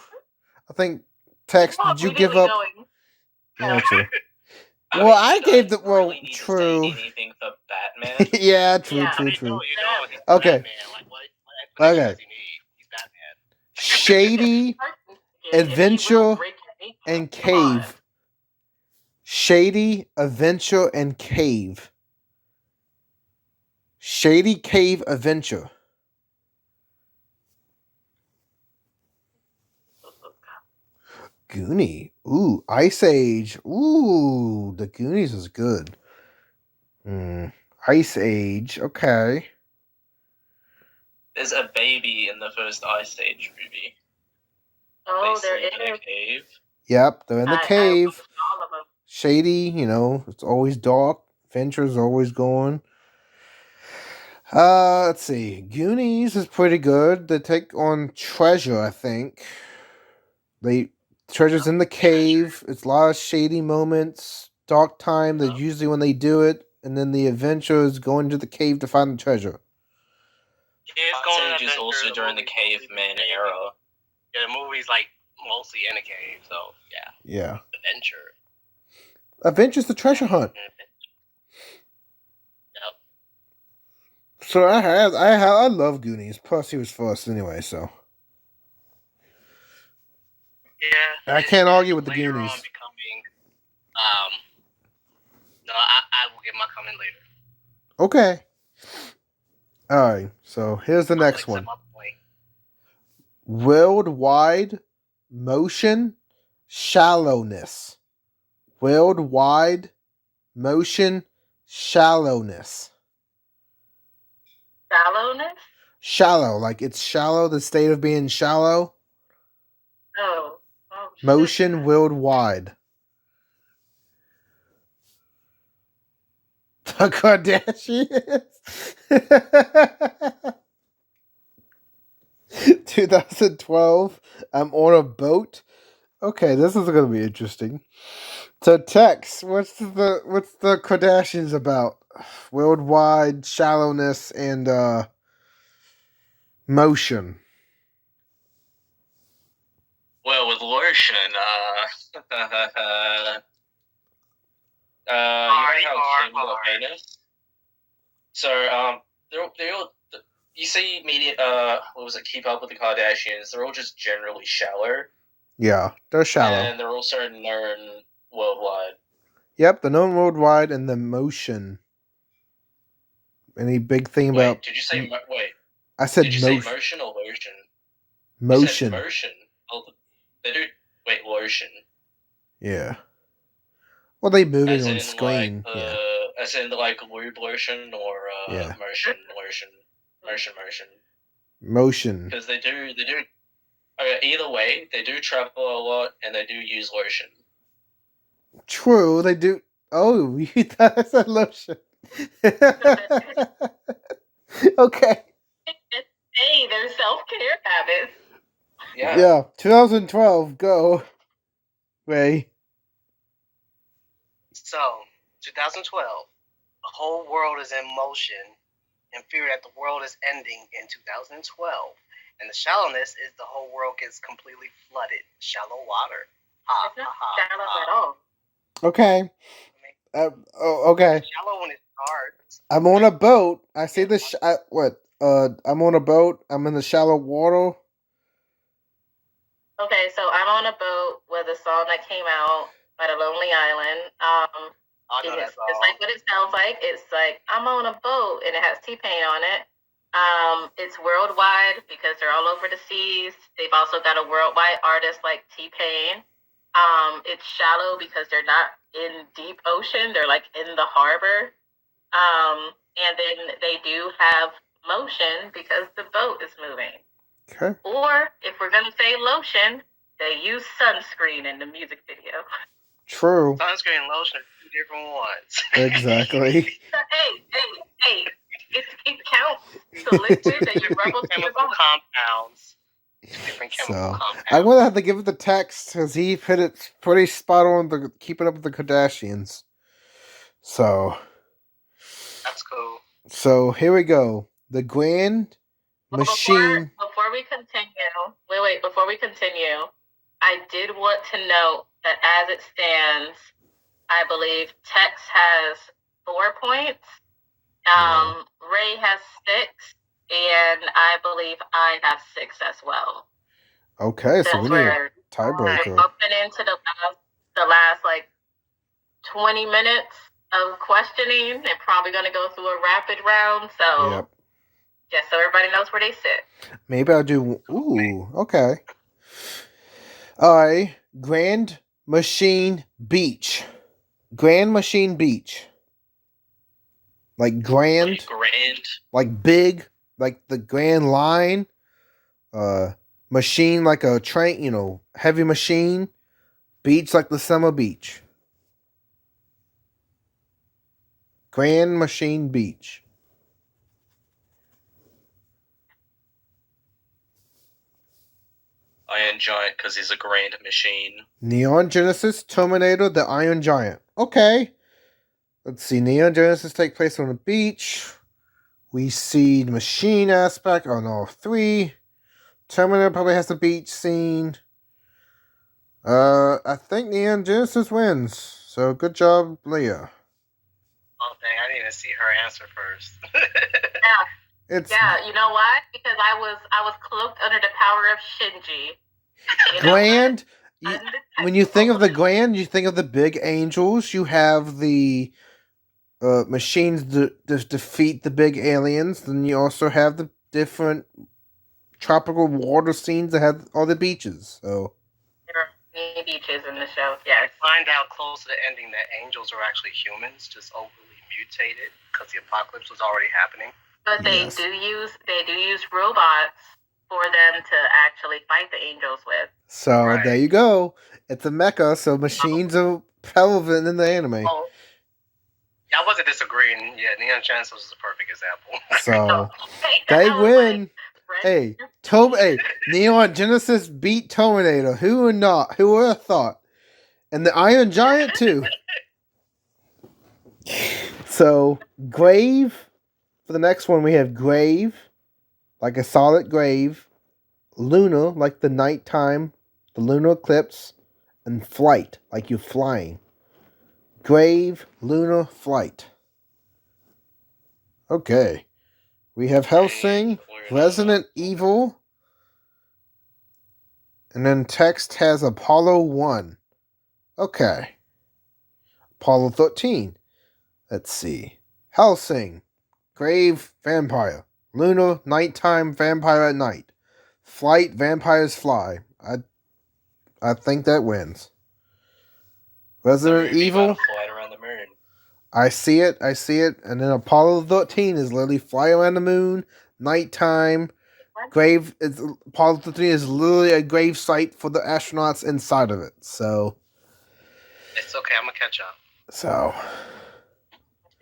I think Tex, did you give up? Yeah, true. Well, I gave the true. Anything for Batman? Yeah, true. Okay. Okay. Shady, Adventure, and Cave. Shady, Adventure, and Cave. Shady Cave Adventure. Goonie. Ooh, Ice Age. Ooh, the Goonies is good. Ice Age. Okay. There's a baby in the first Ice Age movie. Oh, they they're sleep in a cave. Yep, they're in the cave. All of them. Shady, it's always dark. Adventure's always going. Let's see. Goonies is pretty good. They take on treasure, I think. Treasure's in the cave. It's a lot of shady moments. Dark time. That's usually when they do it. And then the adventure is going to the cave to find the treasure. Ice Age is also during the caveman era. Yeah, the movie's like mostly in a cave, so yeah. Yeah. Adventure. Adventure's the treasure hunt. Yep. So I love Goonies. Plus he was first anyway, so. Yeah. I can't argue with the Goonies. Goonies. No, I will get my comment later. Okay. Alright, so here's the next one. Worldwide motion shallowness. Worldwide motion shallowness. Shallowness? Shallow, like it's shallow, the state of being shallow. Oh. Motion worldwide. The Kardashians. 2012. I'm on a boat. Okay, this is gonna be interesting. So, Tex, what's the Kardashians about? Worldwide shallowness and motion. Well, with lotion, you know how Kim got famous? So, you see media, what was it, Keep Up with the Kardashians, they're all just generally shallow. Yeah, they're shallow. And they're also known worldwide. Yep, they're known worldwide, and the motion. Any big thing Wait, about... did you say, wait, I said did you say motion or lotion? Motion. You said motion. Oh, they do, wait, lotion. Yeah. Well, they moving As on in, screen. like, yeah. As in, like, lube lotion or Yeah. motion. Motion. Because they do. Either way, they do travel a lot and they do use lotion. True, they do. Oh, you thought I said lotion. Okay. Hey, their self-care habits. Yeah. 2012, go. Ray. So, 2012, the whole world is in motion in fear that the world is ending in 2012. And the shallowness is the whole world gets completely flooded. Shallow water. It's not shallow at all. Okay. Okay. Shallow when it starts. I'm on a boat. I see the I'm on a boat. I'm in the shallow water. Okay, so I'm on a boat with a song that came out at a lonely island. It's like what it sounds like. It's like I'm on a boat and it has T-Pain on it. It's worldwide because they're all over the seas. They've also got a worldwide artist like T-Pain. It's shallow because they're not in deep ocean. They're like in the harbor. And then they do have motion because the boat is moving. Okay. Or if we're gonna say lotion, they use sunscreen in the music video. True. Sunscreen and lotion are two different ones. Exactly. Hey. It counts. It's a liquid that you rub on your Chemical compounds. Different chemical compounds. I'm gonna have to give it the text because he put it pretty spot on the Keeping Up with the Kardashians. So. That's cool. So here we go. The Grand Machine. Before we continue, I did want to note that as it stands, I believe Tex has 4 points. Ray has 6, and I believe I have 6 as well. Okay, so we need a tiebreaker. We're bumping into the last like 20 minutes of questioning, and probably going to go through a rapid round. So, yep. Just so everybody knows where they sit. Maybe I'll do. Ooh, okay. All right, Grand Machine Beach. Grand Machine Beach. Like grand. Like big, like the Grand Line. Machine like a train, heavy machine. Beach like the summer beach. Grand Machine Beach. Iron Giant because he's a grand machine. Neon Genesis Terminator, the Iron Giant. Okay. Let's see. Neon Genesis take place on a beach. We see the machine aspect on all 3. Terminator probably has the beach scene. I think Neon Genesis wins. So good job, Leia. Oh dang! I need to see her answer first. Yeah, you know why? Because I was cloaked under the power of Shinji. Grand. When you think of the Grand, you think of the big angels. You have the machines that defeat the big aliens. Then you also have the different tropical water scenes that have all the beaches. So there are many beaches in the show. Yeah. Find out close to the ending that angels are actually humans, just overly mutated because the apocalypse was already happening. But they do use robots for them to actually fight the angels with. So There you go. It's a mecha, so machines are relevant in the anime. Oh. Yeah, I wasn't disagreeing. Yeah, Neon Genesis was the perfect example. So they win. Hey, Neon Genesis beat Terminator. Who would have thought? And the Iron Giant too. So Grave. For the next one, we have Grave, like a solid grave. Lunar, like the nighttime, the lunar eclipse. And Flight, like you're flying. Grave, lunar, flight. Okay. We have Hellsing, Resident Evil, and then text has Apollo 1. Okay. Apollo 13. Let's see. Hellsing, Grave Vampire, Lunar Nighttime Vampire at Night, Flight Vampires Fly. I think that wins. Resident Evil. Flight around the moon. I see it. And then Apollo 13 is literally fly around the moon, nighttime. Apollo 13 is literally a grave site for the astronauts inside of it. So. It's okay. I'm gonna catch up. So.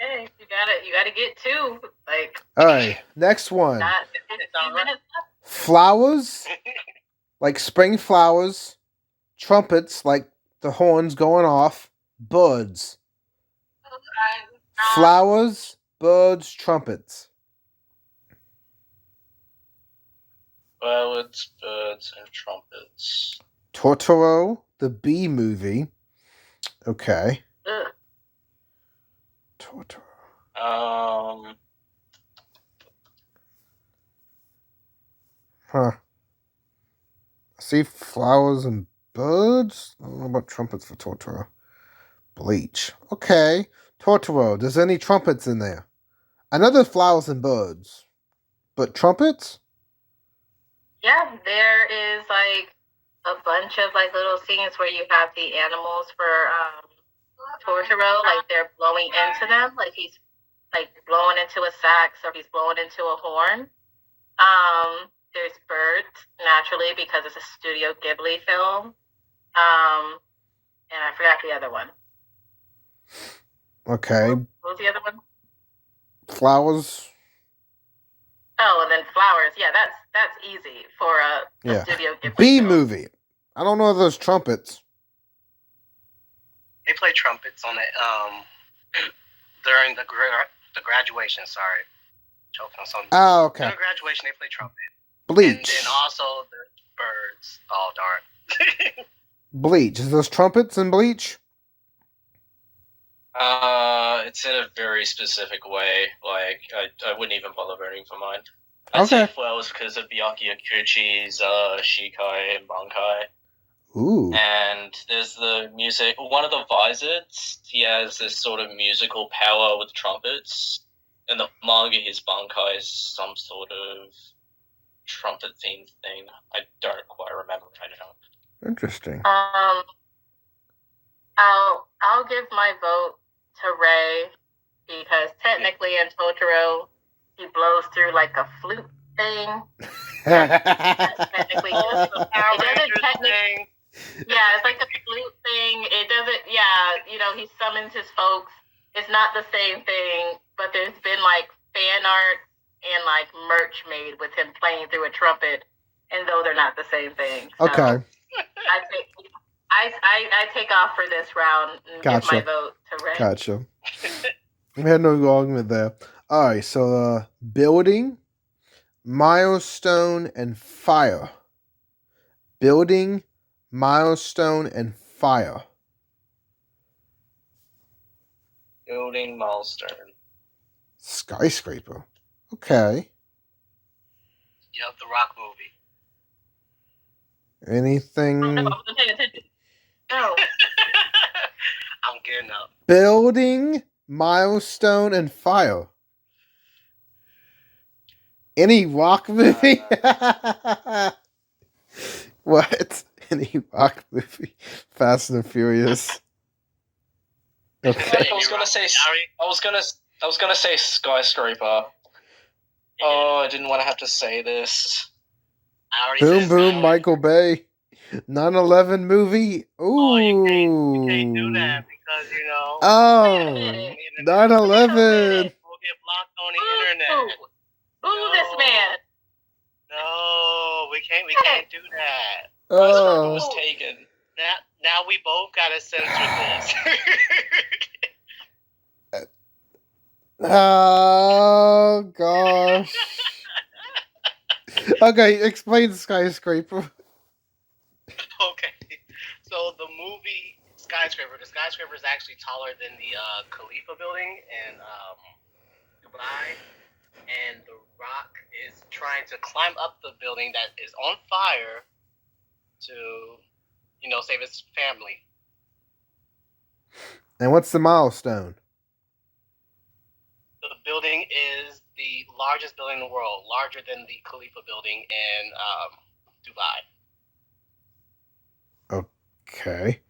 Okay, you gotta get two. All right, next one. Not 15 minutes left. Flowers, like spring flowers, trumpets, like the horns going off, birds. Flowers, birds, trumpets. Birds, and trumpets. Totoro, the Bee movie. Okay. Ugh. Totoro. Huh. I see flowers and birds. I don't know about trumpets for Totoro. Bleach. Okay. Totoro. There's any trumpets in there? I know there's flowers and birds. But trumpets? Yeah, there is a bunch of little scenes where you have the animals for Totoro, they're blowing into them, he's blowing into a sax or he's blowing into a horn. There's birds, naturally, because it's a Studio Ghibli film. And I forgot the other one. Okay. What was the other one? Flowers. Oh, and then flowers. Yeah, that's easy for a Studio Ghibli Bee film. movie. I don't know if there's trumpets. They play trumpets on it during the graduation. Sorry, choking on something. Oh, okay. During graduation, they play trumpet. Bleach. And then also the birds. Oh darn. Bleach. Is those trumpets in Bleach? It's in a very specific way. I wouldn't even bother voting for mine. I'd say flowers because of Byakuya Kuchi's Shikai and Bankai. Ooh. And there's the music. One of the Vizards, he has this sort of musical power with trumpets. In the manga, his Bankai is some sort of trumpet-themed thing. I don't quite remember right now. Interesting. I'll give my vote to Ray because technically in Totoro he blows through a flute thing. That's technically just a Power Rangers thing. Yeah, it's a flute thing. It doesn't. Yeah, he summons his folks. It's not the same thing, but there's been fan art and merch made with him playing through a trumpet, and though they're not the same thing. So Okay. I take off for this round and give my vote to Ray. Gotcha. We had no argument there. Alright, so building, milestone, and fire. Building, milestone, and fire. Building, milestone. Skyscraper. Okay. Yep, the Rock movie. Anything? I wasn't paying attention. No. I'm getting up. Building, milestone, and fire. Any rock movie? What? Any rock movie? Fast and Furious. Okay. I was gonna say skyscraper. Oh, I didn't want to have to say this. Boom Boom, Michael Bay. 9/11 movie. Ooh. Oh, you can't do that because Oh, 9/11. We'll get blocked on the internet. Boo this man. No, we can't do that. Oh. It was taken. Now we both gotta censor this. Oh gosh. Okay, explain Skyscraper. Okay, so the movie Skyscraper. The skyscraper is actually taller than the Khalifa building in Dubai, and the Rock is trying to climb up the building that is on fire to, save his family. And what's the milestone? The building is the largest building in the world, larger than the Khalifa building in Dubai. Okay.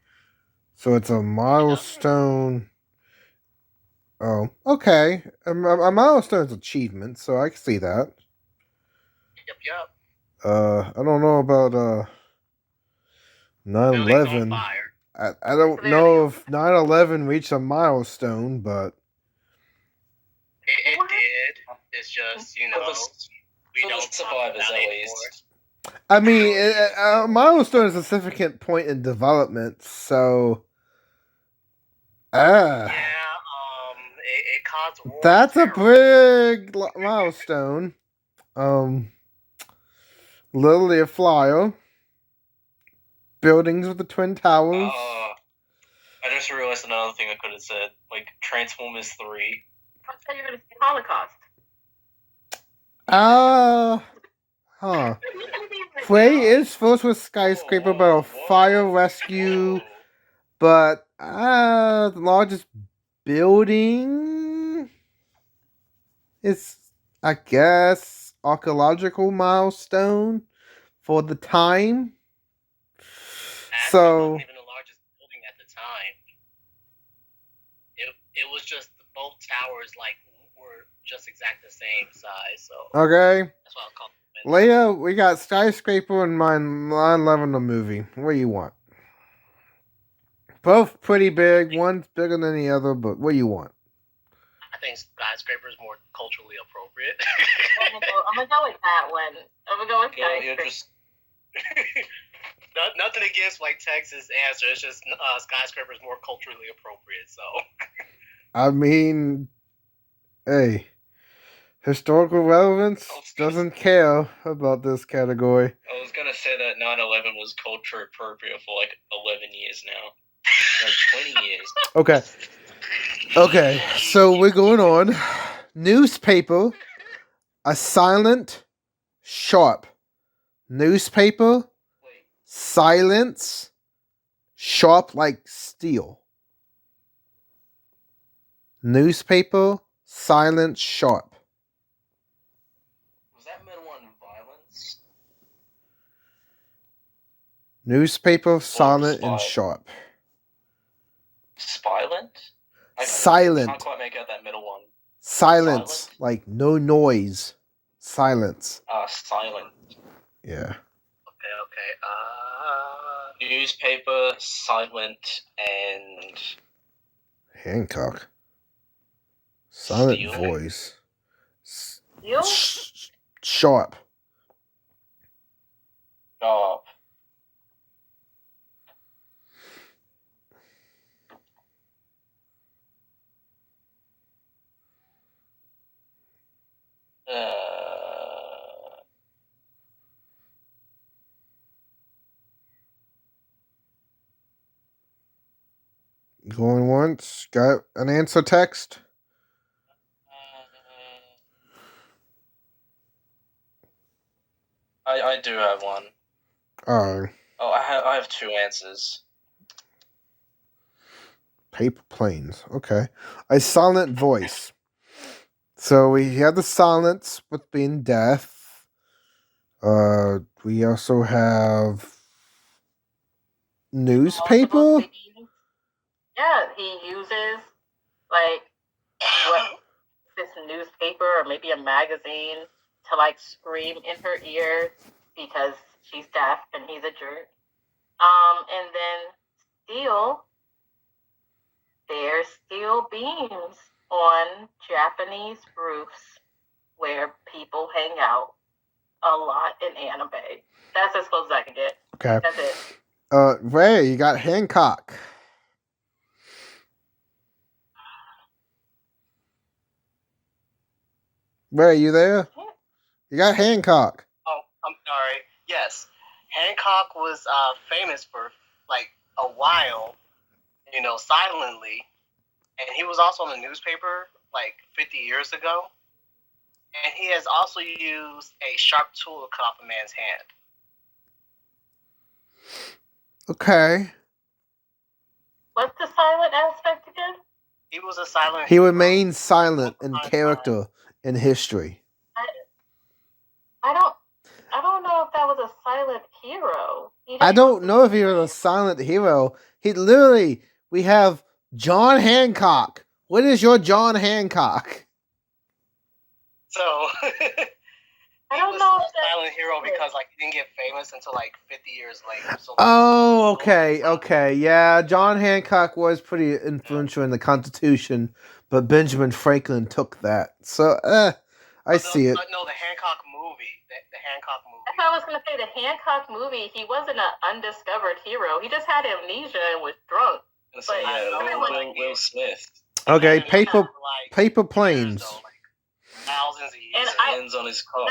So it's a milestone. Oh, okay. A milestone is achievement, so I can see that. Yep. I don't know about 9/11. I don't know if 9/11 reached a milestone, but it did. It's just we don't survive at least. I mean, a milestone is a significant point in development, so. It caused war. That's a big milestone. Literally a flyer. Buildings with the Twin Towers. I just realized another thing I could have said. Like, Transformers 3. I thought you were going to say Holocaust. Huh. Prey is first with skyscraper, but a fire rescue. But, the largest building is, I guess, archaeological milestone for the time. So, wasn't even the largest building at the time. It was just both towers were just exact the same size. So okay. That's why I called it. Leia, we got skyscraper and 9/11 the movie. What do you want? Both pretty big. One's bigger than the other, but what do you want? I think skyscraper is more culturally appropriate. I'm gonna go with that one. I'm gonna go with Yeah, skyscraper. you're just. Nothing against Texas answer. It's just skyscraper is more culturally appropriate. So. I mean, hey, historical relevance doesn't care about this category. I was gonna say that 9/11 was culture appropriate for 11 years now. 20 years. Okay, so we're going on. Newspaper, a silent, sharp. Newspaper, silence, sharp like steel. Newspaper, silent, sharp. Was that middle one violence? Newspaper, silent, and sharp. Silent? Silent. I can't quite make out that middle one. Silence, Silent? like no noise. Silence. Silent. Yeah. Okay. Newspaper, silent, and Hancock. Silent steel? voice. You? Sharp. Sharp. Going once. Got an answer text? I do have one. Oh. Oh, I have two answers. Paper planes. Okay. A silent voice. So we have the silence with being death. We also have newspaper. Yeah, he uses this newspaper or maybe a magazine to scream in her ear because she's deaf and he's a jerk. And then steel. There's steel beams on Japanese roofs where people hang out a lot in anime. That's as close as I can get. Okay. That's it. Ray, you got Hancock. Ray, you there? You got Hancock. Oh, I'm sorry. Yes, Hancock was famous for a while, silently, and he was also in the newspaper 50 years ago. And he has also used a sharp tool to cut off a man's hand. Okay. What's the silent aspect again? He was a silent He hero. remains silent in character in history. I don't know if that was a silent hero. I don't know if he was a silent hero. We have John Hancock. What is your John Hancock? So I don't know if that's a silent hero because like he didn't get famous until like 50 years later. So, oh, okay. Yeah, John Hancock was pretty influential in the Constitution, but Benjamin Franklin took that. So, I see it. No, the Hancock movie. The Hancock movie. That's what I was going to say. The Hancock movie, he wasn't an undiscovered hero. He just had amnesia and was drunk. So, yeah, Will Smith. Okay, paper planes. Thousands of years. Hands on his car.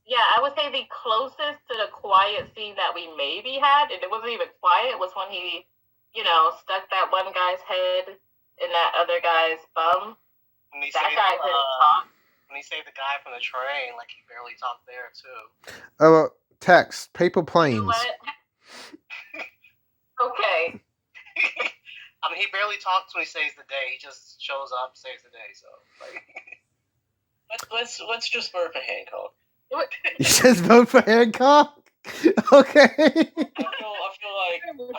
Yeah, I would say the closest to the quiet scene that we maybe had, and it wasn't even quiet, was when he, stuck that one guy's head in that other guy's bum. That guy couldn't talk. When he saved the guy from the train, like he barely talked there too. Text, paper planes. You know what? Okay. I mean, he barely talks when he saves the day. He just shows up, saves the day. So, let's just vote for Hancock. You just vote for Hancock? Okay. I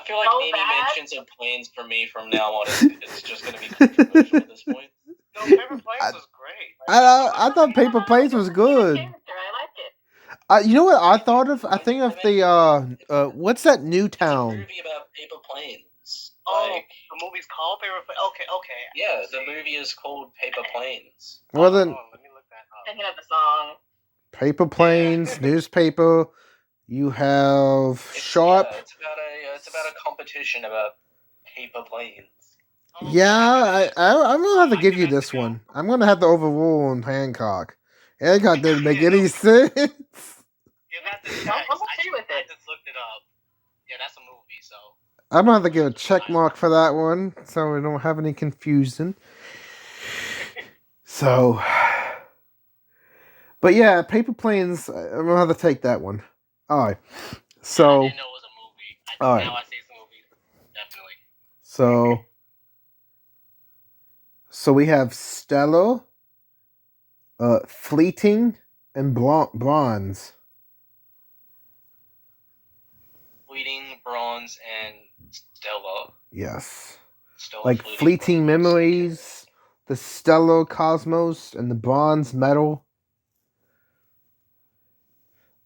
feel like any mentions of planes for me from now on it's just going to be controversial at this point. No, Paper Planes was great. I thought Paper Planes was good. I like it. You know what I thought of? I think of the what's that Newtown? It's a movie about paper planes. The movie's called Paper Planes. Okay. Yeah, the movie is called Paper Planes. Well then, let me look that up. Thinking of the song. Paper planes, newspaper. You have Sharp. Yeah, it's about a competition about paper planes. Yeah, I'm gonna have to give you this one. I'm gonna have to overrule on Hancock. Hancock didn't make any sense. Yeah, that's I'm okay with it. I just looked it up. Yeah, that's a movie, so. I'm gonna have to give a check mark for that one, so we don't have any confusion. So, but yeah, Paper Planes. I'm gonna have to take that one. All right. So. I didn't know it was a movie. All right. Now I see it's a movie. Definitely. So we have Stellar, Fleeting, and Bronze. Fleeting, Bronze, and Stellar. Yes. Stellar, Like Fleeting Memories, the Stellar Cosmos, and the Bronze Metal.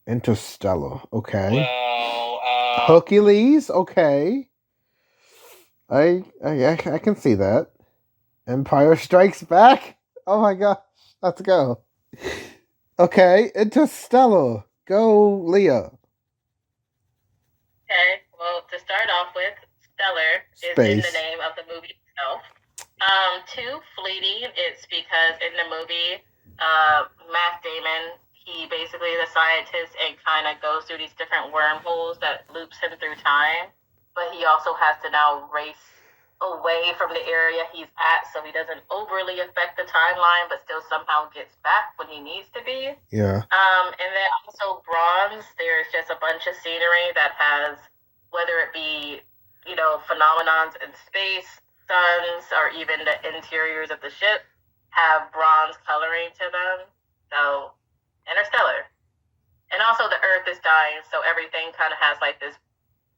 Interstellar, okay. Well, Hercules, okay. I can see that. Empire Strikes Back. Oh my gosh, let's go. Okay, Interstellar. Go, Leia. Okay, well, to start off with, Stellar is in the name of the movie itself. 2, Fleeting, it's because in the movie, Matt Damon, he basically is a scientist and kind of goes through these different wormholes that loops him through time, but he also has to now race away from the area he's at so he doesn't overly affect the timeline, but still somehow gets back when he needs to be. Yeah. And then also Bronze, there's just a bunch of scenery that has, whether it be, phenomenons in space, suns, or even the interiors of the ship, have bronze coloring to them. So, Interstellar. And also the Earth is dying, so everything kind of has like this,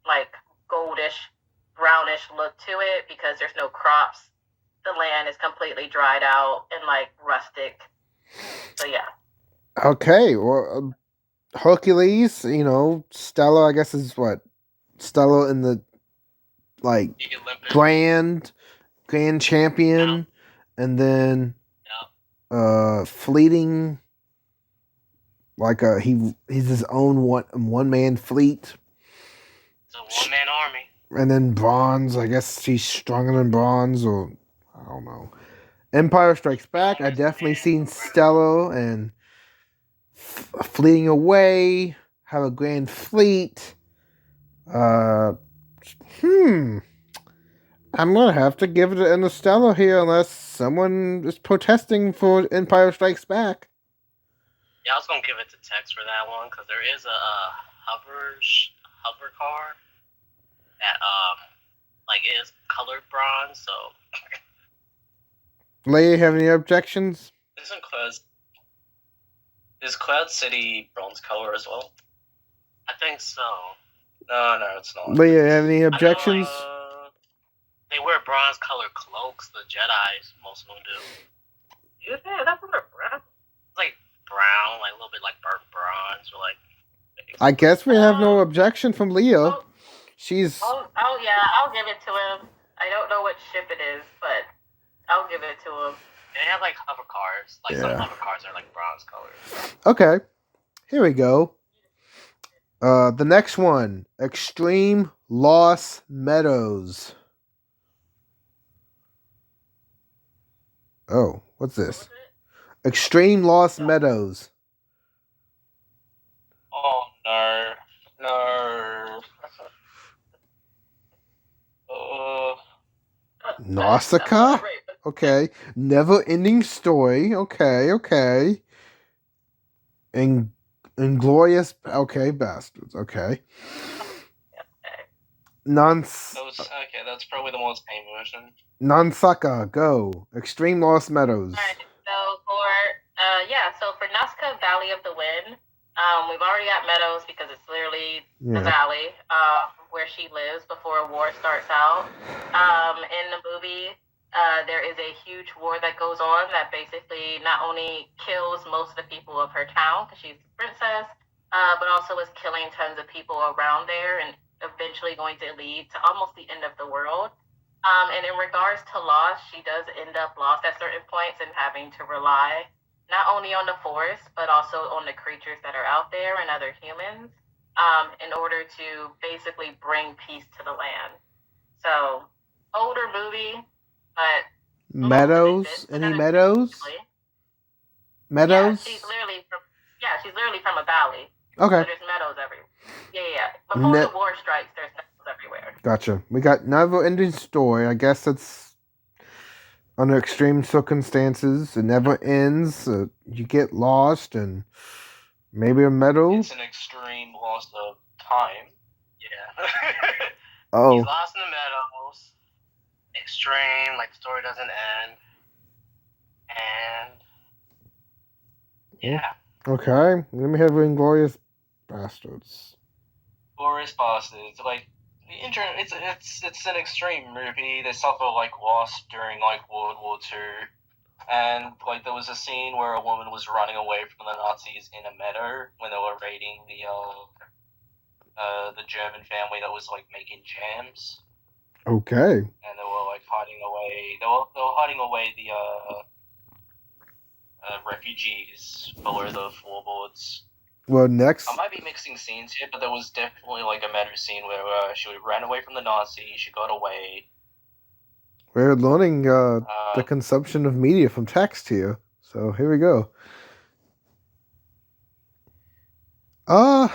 like, goldish, brownish look to it because there's no crops. The land is completely dried out and like rustic. So yeah. Okay, well, Hercules, Stella, I guess is what? Stella in the like grand champion, and then Fleeting, like he's his own one man fleet. It's a one-man army. And then Bronze, I guess she's stronger than Bronze, or I don't know. Empire Strikes Back, I definitely seen Stella and Fleeting Away, have a grand fleet. I'm gonna have to give it to Interstellar here unless someone is protesting for Empire Strikes Back. Yeah, I was gonna give it to Tex for that one because there is a hover car that like is colored bronze. So Leia, have any objections? Is Cloud City bronze color as well? I think so. No, it's not. Leia, have any objections? They wear bronze colored cloaks. The Jedi's, most of them do. Yeah, that's what they're brown. It's like brown, like a little bit like burnt bronze, or like. I guess we have no objection from Leia. She's. Oh yeah, I'll give it to him. I don't know what ship it is, but I'll give it to him. They have like hover cars. Like some hover cars are like bronze colored. Okay, here we go. The next one, Extreme Lost Meadows. Oh, what's this? Extreme Lost Meadows. Oh no. Nausicaa? Okay. Never ending story. Okay. Inglorious. Okay, bastards. Okay. Okay, that's probably the most tame version. Nausicaa, go. Extreme Lost Meadows. Alright, so for Nazca Valley of the Wind, we've already got Meadows because it's literally the valley where she lives before a war starts out. In the movie, there is a huge war that goes on that basically not only kills most of the people of her town because she's a princess, but also is killing tons of people around there and eventually going to lead to almost the end of the world. And in regards to loss, she does end up lost at certain points and having to rely not only on the forest, but also on the creatures that are out there and other humans in order to basically bring peace to the land. So, older movie, but... Meadows? Any Meadows? Meadows? Yeah, she's literally from a valley. Okay. So there's meadows everywhere. Yeah. Before the war strikes, there's meadows everywhere. Gotcha. We got never ending story. I guess it's under extreme circumstances. It never ends. You get lost and maybe a meadow. It's an extreme loss of time. Yeah. Oh. He's lost in the meadows. Extreme, like the story doesn't end. And yeah. Okay. Let me have Inglorious Bastards. Glorious Bastards, like it's an extreme movie. They suffer like loss during like World War II, and like there was a scene where a woman was running away from the Nazis in a meadow when they were raiding the German family that was like making jams. Okay. And they were like hiding away. They were hiding away the refugees below the floorboards. Well, next. I might be mixing scenes here, but there was definitely like a meadow scene where she ran away from the Nazis. She got away. We're learning the consumption of media from text here. So here we go. I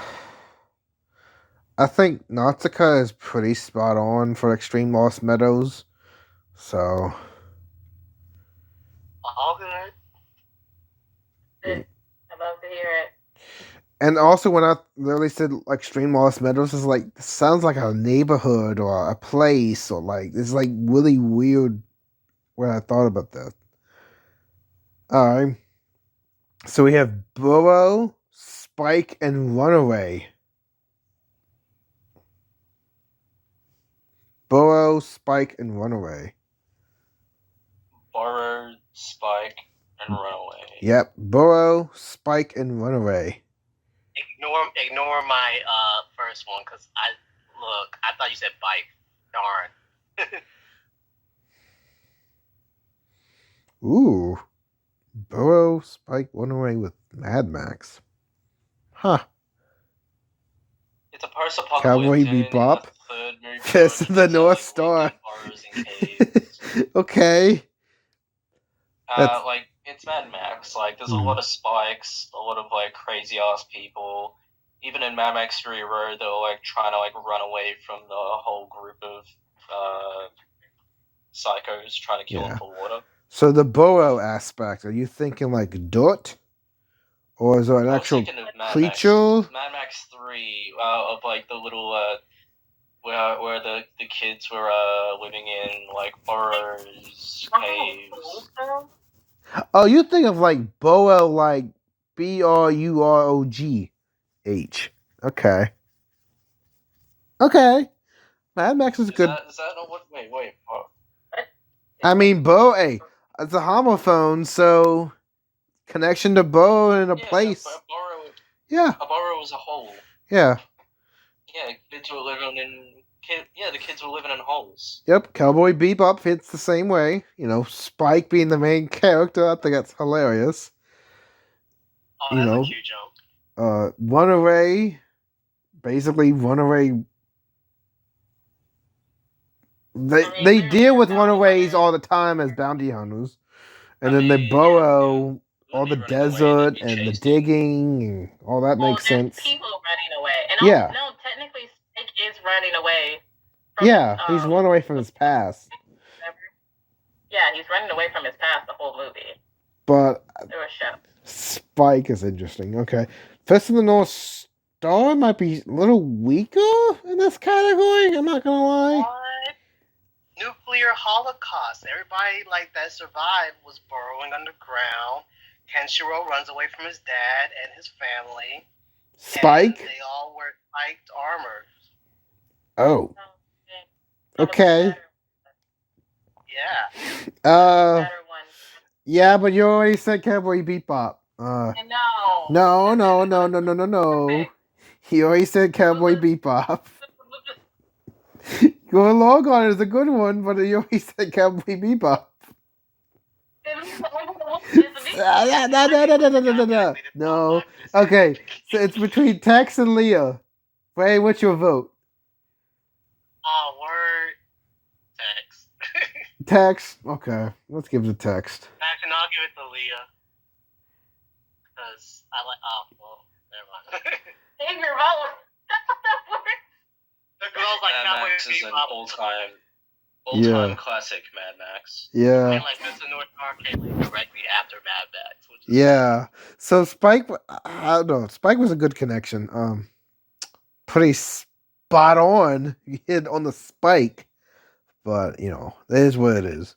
think Nausicaa is pretty spot on for Extreme Lost Meadows. So. All good. I'd love to hear it. And also, when I literally said Extreme Lost Meadows, is like sounds like a neighborhood or a place or like it's like really weird when I thought about that. All right, so we have Burrow, Spike, and Runaway. Burrow, Spike, and Runaway. Burrow, Spike, and Runaway. Yep, Burrow, Spike, and Runaway. Ignore my first one because I thought you said bike. Darn. Ooh, Burrow, Spike, Runaway with Mad Max. Huh. It's a post-apocalyptic. Cowboy Bebop. Yes, the North Star. Okay. Like it's Mad Max. Like there's a lot of spikes, a lot of like crazy ass people. Even in Mad Max Fury Road, they were like trying to like run away from the whole group of psychos trying to kill them for water. So the Burrow aspect, are you thinking like dirt, Or is it an I was actual thinking of Mad creature? Mad Max 3, of like the little where the kids were living in like burrows, caves. Oh, you think of like Boa, like Brurogh. Okay. Okay. Mad Max is good. Is that not what? Wait. What? I mean, Bo, hey, it's a homophone, so connection to Bo in a place. A burrow. Yeah. A burrow is a hole. Yeah. Yeah, kids were living in. The kids were living in holes. Yep, Cowboy Bebop fits the same way. You know, Spike being the main character, I think that's hilarious. Oh, that's a cute joke. Runaway, basically Runaway. They deal with runaways all the time as bounty hunters, and then they burrow all the desert and the digging and all that makes sense. People running away, and yeah. No, technically, Spike is running away. He's run away from his past. Yeah, he's running away from his past the whole movie. But show. Spike is interesting. Okay, Fist of the North Star might be a little weaker in this category. I'm not gonna lie. What? Nuclear holocaust. Everybody like that survived was burrowing underground. Kenshiro runs away from his dad and his family. Spike? And they all wear spiked armor. Oh. Okay. Yeah. Yeah, but you already said Cowboy Bebop. No. No. He already said Cowboy Bebop. Go along on it is a good one, but you already said Cowboy Bebop. No. Okay, so it's between Tex and Leia. Ray, what's your vote? Word. Text. Text? Okay, let's give it a text. Actually, I'll give it to Leia. Because I like. Never mind. Save your vote. The girl's like, Mad Max is an all-time classic Mad Max. Yeah. And like Mr. North Star came like directly after Mad Max. Yeah. So Spike, I don't know. Spike was a good connection. Pretty spot on. You hit on the spike, but you know, it is what it is.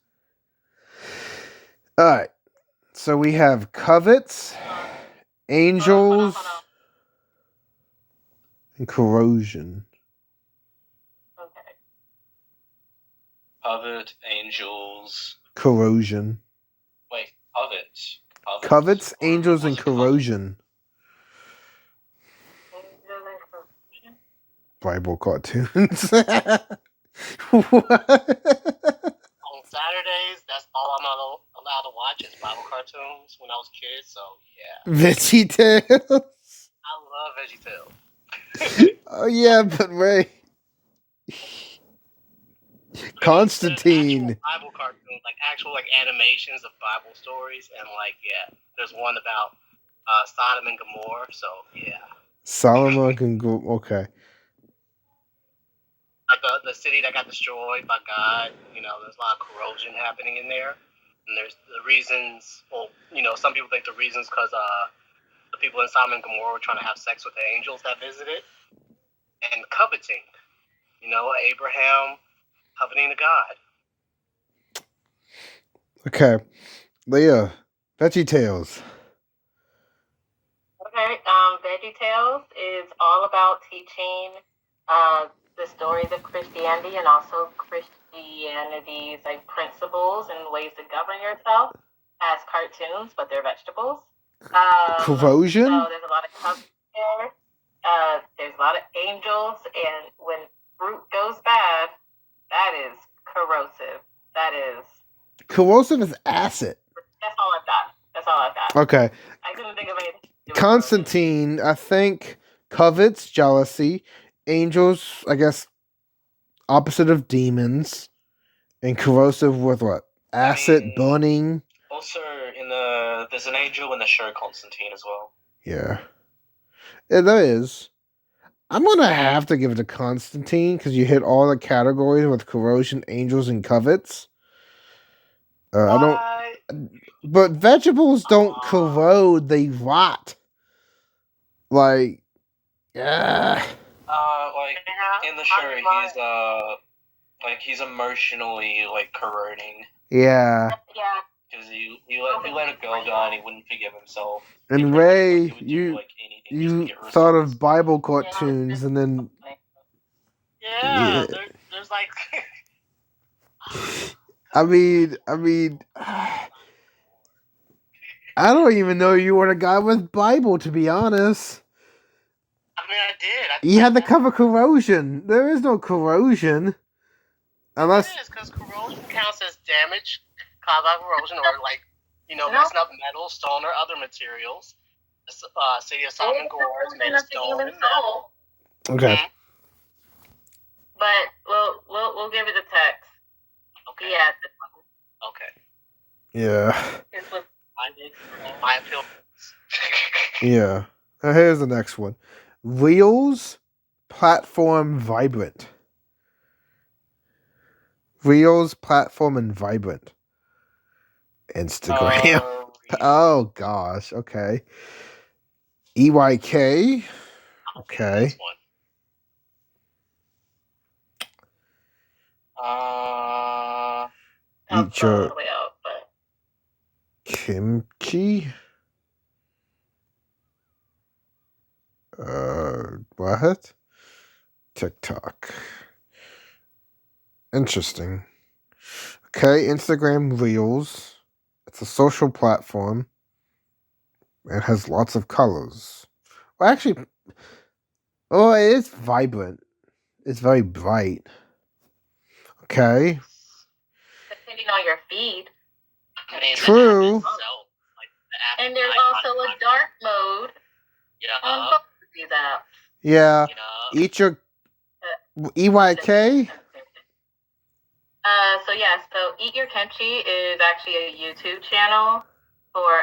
All right. So we have Covets, Angels, and Corrosion. Covet, Angels, Corrosion. Wait, Covet. Covets, Angels, and Corrosion. Bible cartoons. What? On Saturdays, that's all I'm allowed to watch is Bible cartoons when I was a kid, so yeah. VeggieTales. I love VeggieTales. Oh yeah, but Ray. Constantine. Bible cartoons, like actual like animations of Bible stories, and like there's one about Sodom and Gomorrah. So yeah. Solomon can go. Okay. Like the city that got destroyed by God. You know, there's a lot of corrosion happening in there, and there's the reasons. Well, you know, some people think the reasons because the people in Sodom and Gomorrah were trying to have sex with the angels that visited, and coveting. You know, Abraham. Coveting to God. Okay. Leia, VeggieTales. Okay, VeggieTales is all about teaching the stories of Christianity and also Christianity's like principles and ways to govern yourself as cartoons, but they're vegetables. Corrosion? So there's a lot of cover there. There's a lot of angels, and when fruit goes bad, that is corrosive. That is... Corrosive is acid. That's all I've got. Okay. I couldn't think of anything. Constantine, I think, covets jealousy. Angels, I guess, opposite of demons. And corrosive with what? Acid, burning. Also, there's an angel in the show Constantine as well. Yeah. Yeah, there is. I'm going to have to give it to Constantine because you hit all the categories with corrosion, angels, and covets. I don't... But vegetables don't corrode, they rot. Like, yeah. Like in the show, he's emotionally like corroding. Yeah. Yeah. Because he let a girl die and he wouldn't forgive himself. And Ray, you thought of Bible cartoons, and then Yeah, there's like. I mean, I don't even know you were a guy with Bible, to be honest. I mean, I did. You had to cover corrosion. There is no corrosion. Unless. It is, because corrosion counts as damage caused by corrosion, or like, messing up metal, stone, or other materials. The city of Sodom and Gomorrah is made of stone and metal. Okay. Mm-hmm. But we'll give it a text. Okay. Yeah. Okay. Yeah. My appeal. Yeah. Now here's the next one. Reels platform vibrant. Reels platform and vibrant. Instagram. Oh gosh. Okay. EYK. Okay. Eat your kimchi. What? TikTok. Interesting. Okay, Instagram Reels. It's a social platform. It has lots of colors. Well, actually, it is vibrant. It's very bright. Okay. Depending on your feed. True. And there's also a dark mode on both of these apps. Yeah. Eat your EYK. So Eat Your Kimchi is actually a YouTube channel for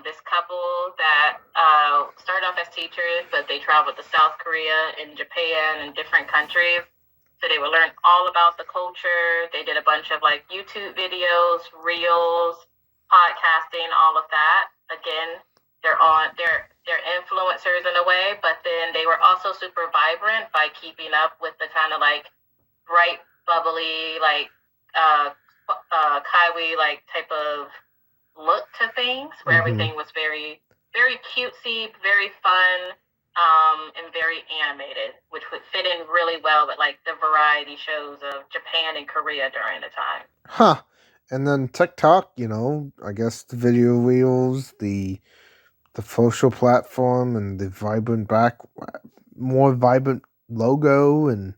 this couple that started off as teachers, but they traveled to South Korea and Japan and different countries. So they would learn all about the culture. They did a bunch of like YouTube videos, reels, podcasting, all of that. Again, they're influencers in a way, but then they were also super vibrant by keeping up with the kind of like bright, bubbly, like kawaii like type of look to things, where everything was very, very cutesy, very fun, and very animated, which would fit in really well with like the variety shows of Japan and Korea during the time. Huh. And then TikTok, I guess the video reels, the social platform, and the more vibrant logo and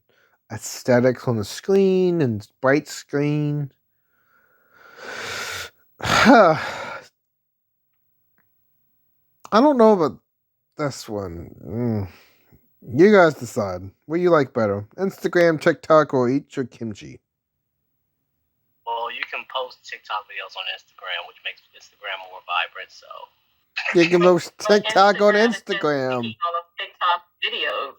aesthetics on the screen and bright screen. I don't know about this one. You guys decide. What do you like better? Instagram, TikTok, or Eat Your Kimchi? Well, you can post TikTok videos on Instagram, which makes Instagram more vibrant, so. You can post TikTok on Instagram. All of TikTok videos.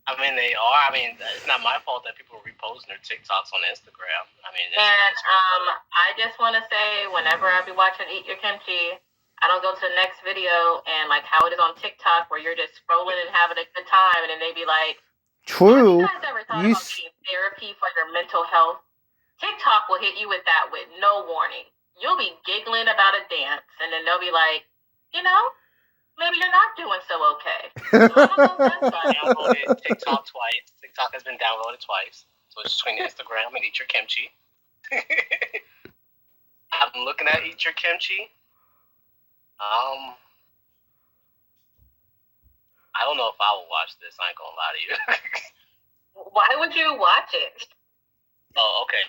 I mean, they are. I mean, it's not my fault that people are reposting their TikToks on Instagram. I mean, I just want to say, whenever I be watching Eat Your Kimchi, I don't go to the next video and like how it is on TikTok, where you're just scrolling and having a good time, and then they be like, "True." Have you guys ever thought about getting therapy for your mental health? TikTok will hit you with that with no warning. You'll be giggling about a dance, and then they'll be like, maybe you're not doing so okay. I downloaded TikTok twice. TikTok has been downloaded twice. So it's between Instagram and Eat Your Kimchi. I'm looking at Eat Your Kimchi. I don't know if I will watch this. I ain't gonna lie to you. Why would you watch it? Oh, okay.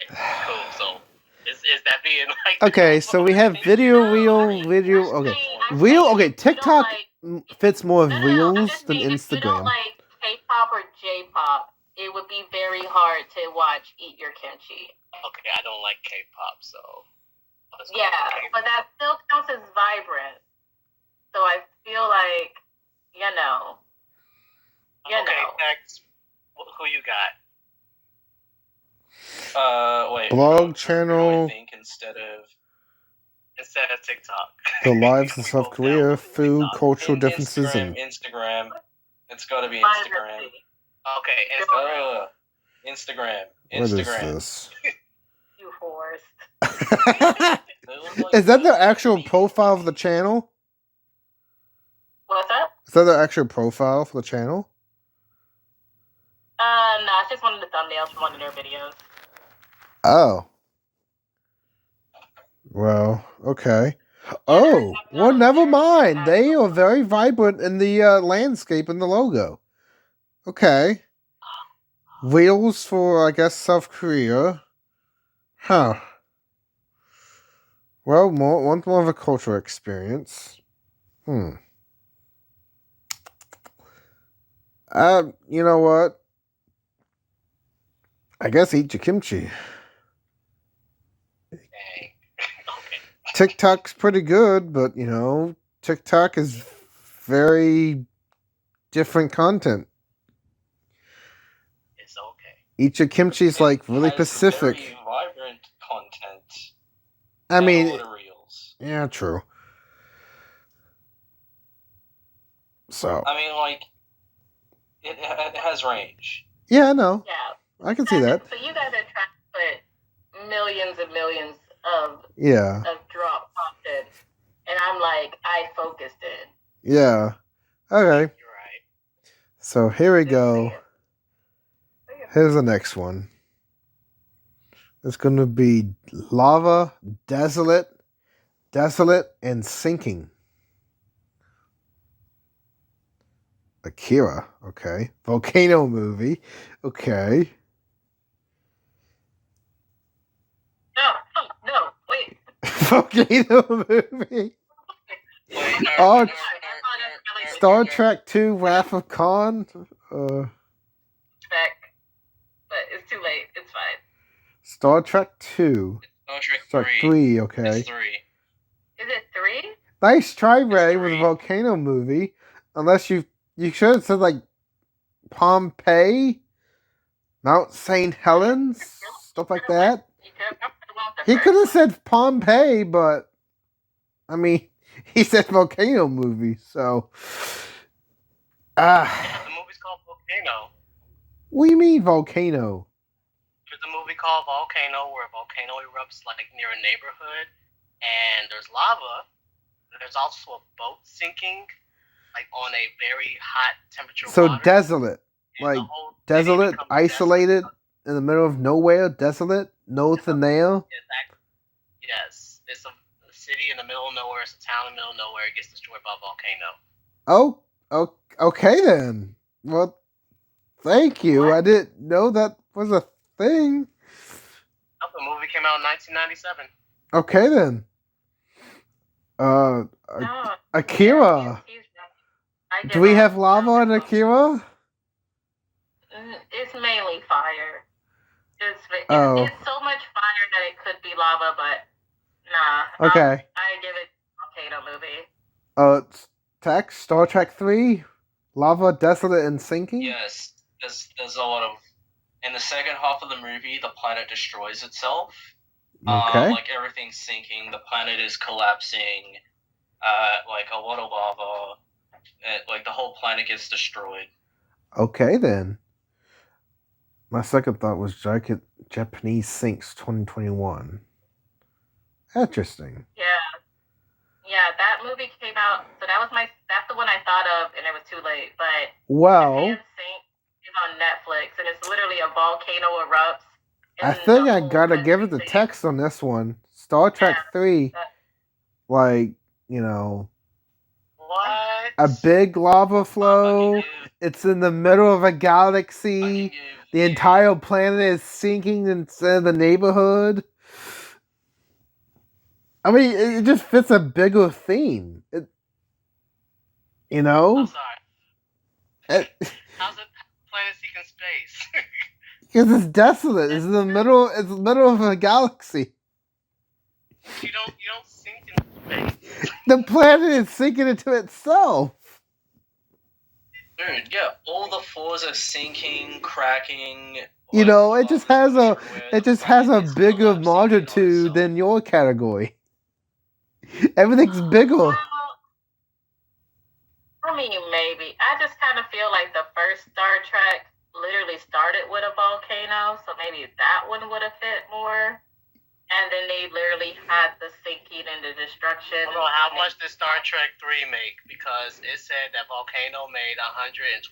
Cool. So is that being like... Okay, so we have video. Okay, TikTok fits more Reels than Instagram. If you don't like K-pop or J-pop, it would be very hard to watch Eat Your Kimchi. Okay, I don't like K-pop, so... Yeah, but that still counts as vibrant. So I feel like, Okay, next. Who you got? Wait. Blog channel. I think instead of TikTok. The lives of South Korea, food, cultural differences, Instagram. It's got to be Instagram. Okay, Instagram. What is this? You forced. Is that the actual profile of the channel? What's up? Is that the actual profile for the channel? No, it's just one of the thumbnails from one of their videos. Oh. Well, okay. Oh, well, never mind. They are very vibrant in the landscape and the logo. Okay. Wheels for, I guess, South Korea. Huh. Well, one more of a cultural experience. You know what? I guess eat your kimchi. Okay. TikTok's pretty good, but, you know, TikTok is very different content. It's okay. Eat your kimchi's like really Pacific. Very vibrant content. I mean, Reels. yeah, true. So. I mean, like, it has range. Yeah, I know. Yeah. I can see that. So you guys are trying to put millions and millions of drop content, and I'm like, I focused it. Yeah. Okay. You're right. So here we go. Here's the next one. It's going to be lava, desolate, and sinking. Akira, okay. Volcano movie, okay. No, wait. Volcano movie. Oh, Star Trek 2, Wrath of Khan. But it's too late. It's fine. Star Trek 2. Star Trek 3, okay. It's 3. Is it 3? Nice try, Ray, with a volcano movie. Unless you should have said, like, Pompeii, Mount St. Helens, stuff like that. He could have said Pompeii, but, I mean, he said volcano movie, so. The movie's called Volcano. What do you mean, volcano? There's a movie called Volcano where a volcano erupts like near a neighborhood, and there's lava. There's also a boat sinking, like on a very hot temperature. So water. Desolate, like desolate, isolated, in the middle of nowhere. Desolate, no there. Yes, it's a city in the middle of nowhere. It's a town in the middle of nowhere. It gets destroyed by a volcano. Oh, okay then. Well, thank you. What? I didn't know that was a thing. The movie came out in 1997. Okay then. Akira. Do we have lava in Akira? It's mainly fire. It's so much fire that it could be lava, but nah. Okay. I give it volcano movie. Text Star Trek 3, lava, desolate, and sinking. Yes, there's a lot of. In the second half of the movie, the planet destroys itself. Okay. Like everything's sinking, the planet is collapsing. Like a lot of lava. Like the whole planet gets destroyed. Okay then. My second thought was Japanese Sinks 2021. Interesting. Yeah, that movie came out. So that's the one I thought of, and it was too late. But Japan Sink is on Netflix, and it's literally a volcano erupts. I think I gotta give it the text on this one. Star Trek 3, like, you know, what? A big lava flow. It's in the middle of a galaxy. The entire planet is sinking instead of the neighborhood. I mean, it just fits a bigger theme. You know? I'm sorry. How's it planet seeking space? Because it's desolate. It's in the middle. It's the middle of a galaxy. You don't sink in space. The planet is sinking into itself. Dude, yeah, all the floors are sinking, cracking. You know, it just has a bigger magnitude than your category. Everything's bigger. For mean, maybe. I just kind of feel like the first Star Trek literally started with a volcano, so maybe that one would have fit more. And then they literally had the sinking and the destruction. I don't know how much did Star Trek 3 make, because it said that Volcano made $122.8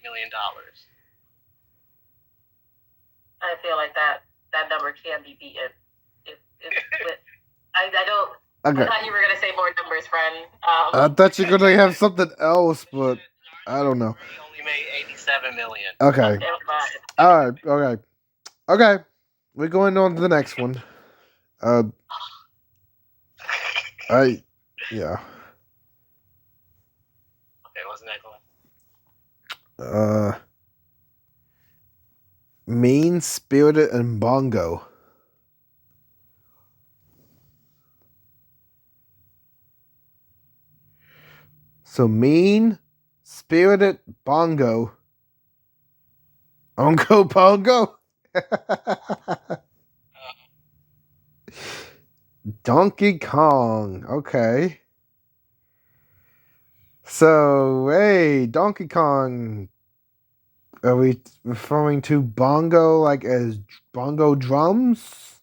million. I feel like that number can be beaten. I don't. Okay. I thought you were gonna say more numbers, friend. I thought you were gonna have something else, but I don't know. Only made $87 million. Okay. All right. Okay. We're going on to the next one. Yeah. Okay, what's the next one? Mean Spirited and Bongo. So Mean Spirited Bongo. Ongo Bongo. Donkey Kong. Okay. So, hey, Donkey Kong. Are we referring to bongo like as bongo drums?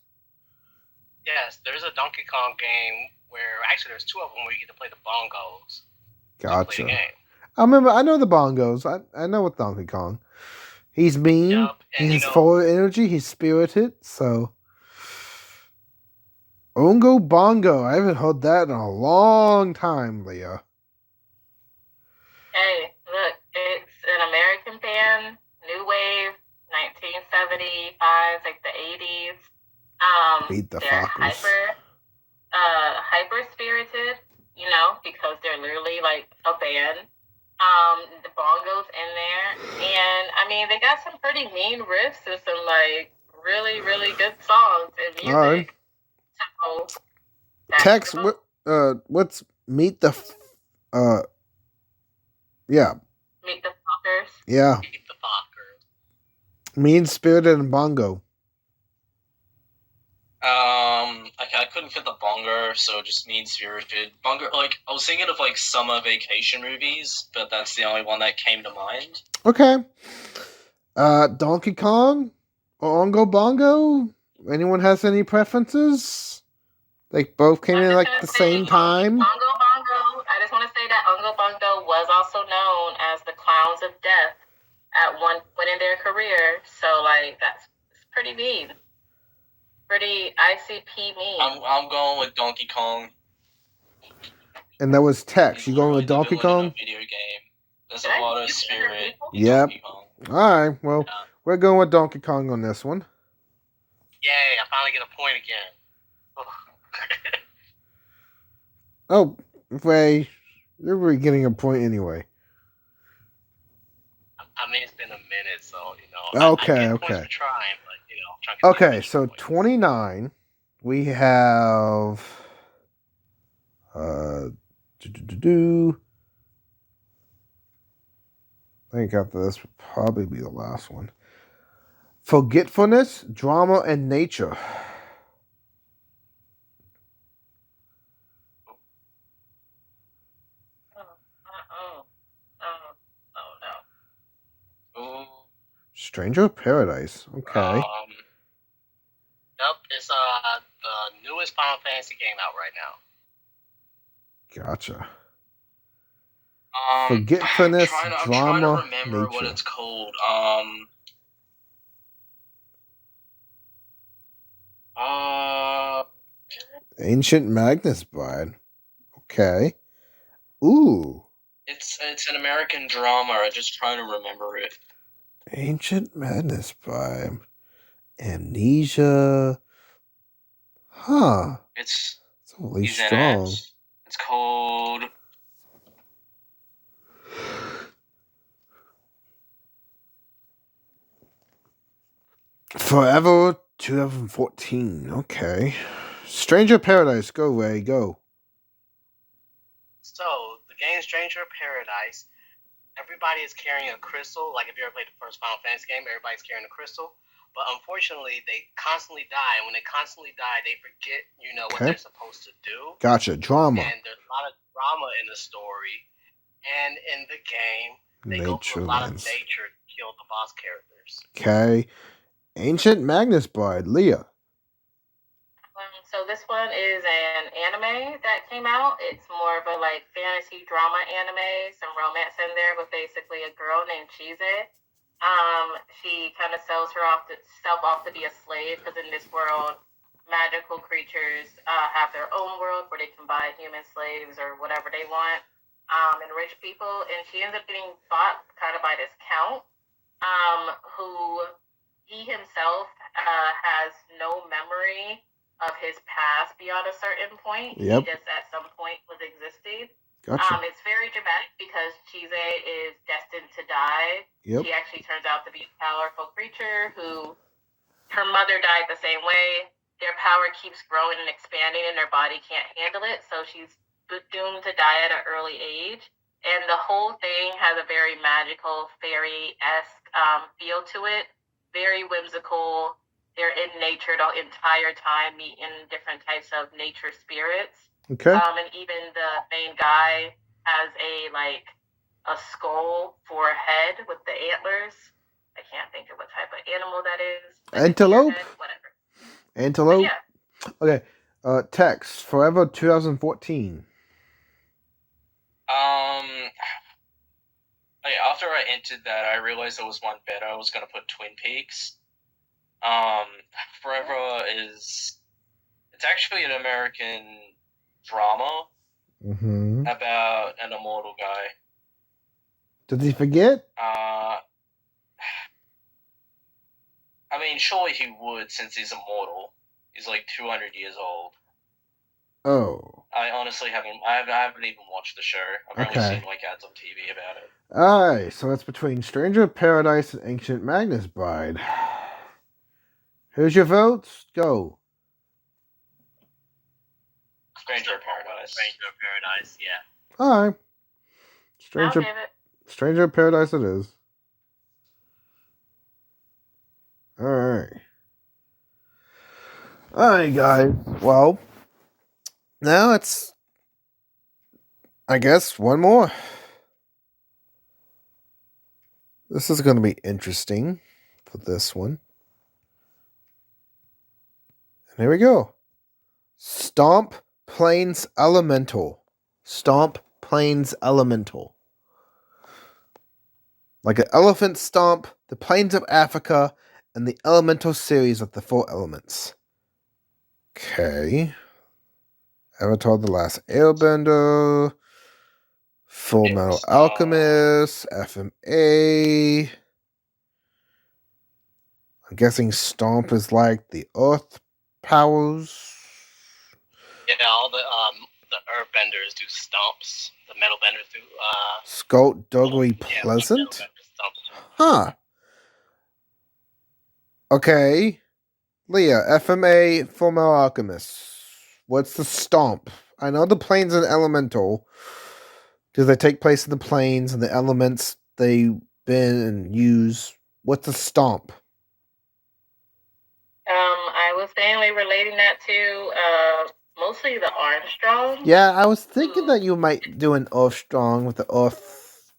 Yes, there's a Donkey Kong game where actually there's two of them where you get to play the bongos. Gotcha. Play the game. I know the bongos. I know with Donkey Kong. He's mean. Yep, and he's full of energy. He's spirited. So, Ongo Bongo. I haven't heard that in a long time, Leia. Hey, look, it's an American band, new wave, 1975, like the 80s. Beat the they're fuckers. hyper spirited, because they're literally like a band. The bongos in there, and I mean they got some pretty mean riffs and some like really really good songs and music. All right. So Tex, what's Meet the yeah. Meet the Fuckers. Yeah. Meet the Fuckers. Mean Spirited and Bongo. I couldn't fit the bongo, so just Mean Spirited. Bongo, like, I was thinking of, like, summer vacation movies, but that's the only one that came to mind. Okay. Donkey Kong or Ongo Bongo? Anyone has any preferences? They both came in like the same time. Ongo Bongo. I just want to say that Ongo Bongo was also known as the Clowns of Death at one point in their career. So, like, that's pretty mean. Pretty ICP mean. I'm going with Donkey Kong. And that was Tex. You going with Donkey Kong? Video game. There's a lot of spirit. Yep. All right. Well, we're going with Donkey Kong on this one. Yay! I finally get a point again. Oh, Ray, you're getting a point anyway. I mean, it's been a minute, so Okay. I get points for trying, but I'm trying to Okay, so 29, we have I think after this would probably be the last one. Forgetfulness, Drama, and Nature. Stranger of Paradise. Okay. Yep, it's the newest Final Fantasy game out right now. Gotcha. Forgetfulness, Drama, I'm trying to remember Nature. what it's called. Ancient Magnus Bride. Okay. Ooh. It's an American drama. I'm just trying to remember it. Ancient Madness Bride. Amnesia. Huh. It's really strong. It's called Forever 2014. Okay. Stranger Paradise. Go, Ray. Go. So, the game Stranger Paradise, everybody is carrying a crystal. Like, if you ever played the first Final Fantasy game, everybody's carrying a crystal. But unfortunately, they constantly die. And when they constantly die, they forget, what they're supposed to do. Gotcha. Drama. And there's a lot of drama in the story. And in the game, they go through a lot of nature to kill the boss characters. Okay. Ancient Magnus Bride, Leia. So this one is an anime that came out. It's more of a like fantasy drama anime, some romance in there, but basically a girl named Chize. She kind of sells herself off to be a slave because in this world, magical creatures have their own world where they can buy human slaves or whatever they want, and rich people. And she ends up getting bought kind of by this count, who he himself has no memory of his past beyond a certain point. Yep. He just at some point was existing. Gotcha. It's very dramatic because Chize is destined to die. Yep. She actually turns out to be a powerful creature who her mother died the same way. Their power keeps growing and expanding and their body can't handle it, so she's doomed to die at an early age. And the whole thing has a very magical, fairy-esque feel to it. Very whimsical. They're in nature the entire time, meeting different types of nature spirits. Okay. And even the main guy has a skull for a head with the antlers. I can't think of what type of animal that is. Antelope? Whatever. Antelope? Yeah. Okay. Text, Forever 2014. Okay, after I entered that, I realized there was one better. I was going to put Twin Peaks. Forever it's actually an American drama about an immortal guy. Did he forget? I mean, surely he would, since he's immortal. He's like 200 years old. Oh. I honestly haven't even watched the show. I've only seen like ads on TV about it. Alright, so it's between Stranger of Paradise and Ancient Magnus Bride. Who's your votes? Go. Stranger of Paradise. Stranger of Paradise, yeah. Alright. I'll give it. Stranger of Paradise it is. Alright. Alright, guys. Well, now it's, I guess, one more. This is going to be interesting for this one. And here we go. Stomp Plains Elemental. Stomp Plains Elemental. Like an elephant stomp, the Plains of Africa, and the Elemental series of the 4 elements. Okay. Avatar The Last Airbender. Full Metal Alchemist. FMA. I'm guessing Stomp is like the Earth powers. Yeah, all the earthbenders do stomps. The metal benders do Skullduggery Pleasant? Huh. Okay. Leia, FMA, Full Metal Alchemist. What's the Stomp? I know the planes and elemental. Do they take place in the planes and the elements they bend and use? What's the Stomp? I was mainly relating that to mostly the Armstrong. Yeah, I was thinking that you might do an Armstrong with the Earth.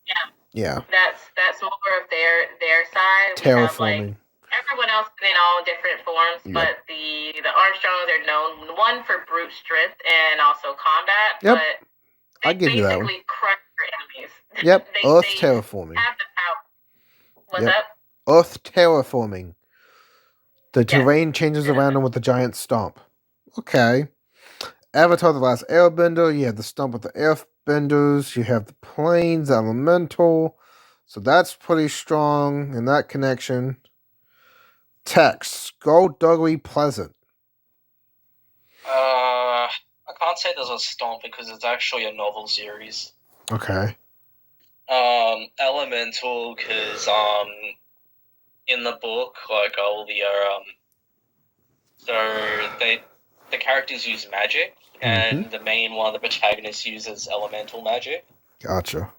Yeah. That's more of their side. Terraforming. Everyone else in all different forms, but the Armstrongs are known, one for brute strength and also combat. Yep. But I'll give you that one. basically crush your enemies. Yep. Earth they terraforming. have the power. What's up? Earth terraforming. The terrain changes around them with the giant stomp. Okay. Avatar The Last Airbender, you have the stomp with the earthbenders, you have the plains, elemental. So that's pretty strong in that connection. Text, Skullduggery Pleasant. I can't say there's a stomp because it's actually a novel series. Okay. Elemental, because in the book, like all the the characters use magic, and the main one, the protagonist, uses elemental magic. Gotcha.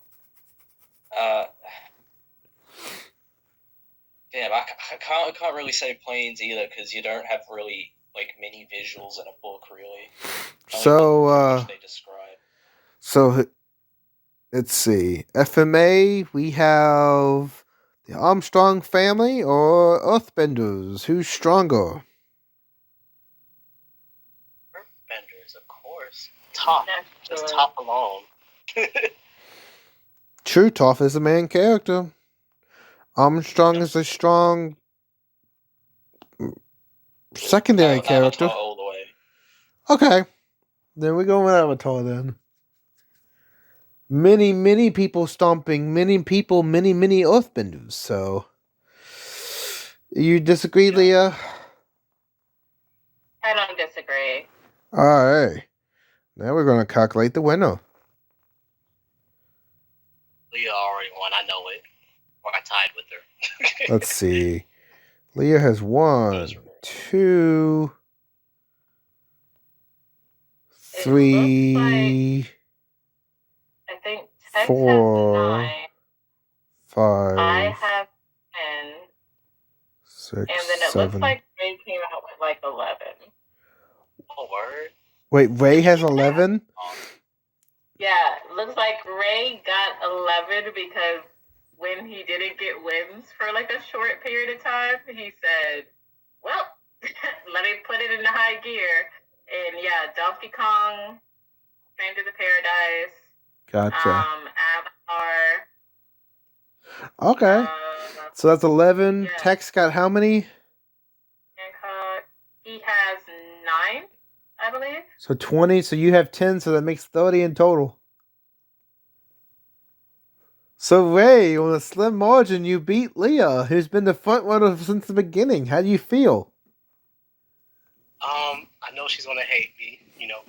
Damn, I can't really say planes either because you don't have really like many visuals in a book, really. So they describe. So Let's see. FMA, we have the Armstrong family or Earthbenders. Who's stronger? Earthbenders, of course. Toph. Just That's Toph alone. True, Toph is the main character. Armstrong is a strong secondary character. Avatar all the way. Okay. Then we go with Avatar then. Many people stomping, many people, many Earthbenders. So, you disagree, Leah? I don't disagree. Alright. Now we're going to calculate the winner. Leah already won. I know it. Or I tied with her. Let's see. Leah has 1, 2, 3, I think Tex 4, has 9. 5, I have 10. 6, And then it 7. looks like Ray came out with like 11. Oh, word. Wait, Ray has 11? Yeah, looks like Ray got 11 because when he didn't get wins for like a short period of time, he said, well, let me put it in the high gear. And yeah, Donkey Kong, Stranger to Paradise, Gotcha. Avatar. Okay. So that's 11. Yeah. Tex got how many? Hancock, he has 9, I believe. So 20. So you have 10. So that makes 30 in total. So Ray, on a slim margin, you beat Leah, who's been the front runner since the beginning. How do you feel? I know she's gonna hate me,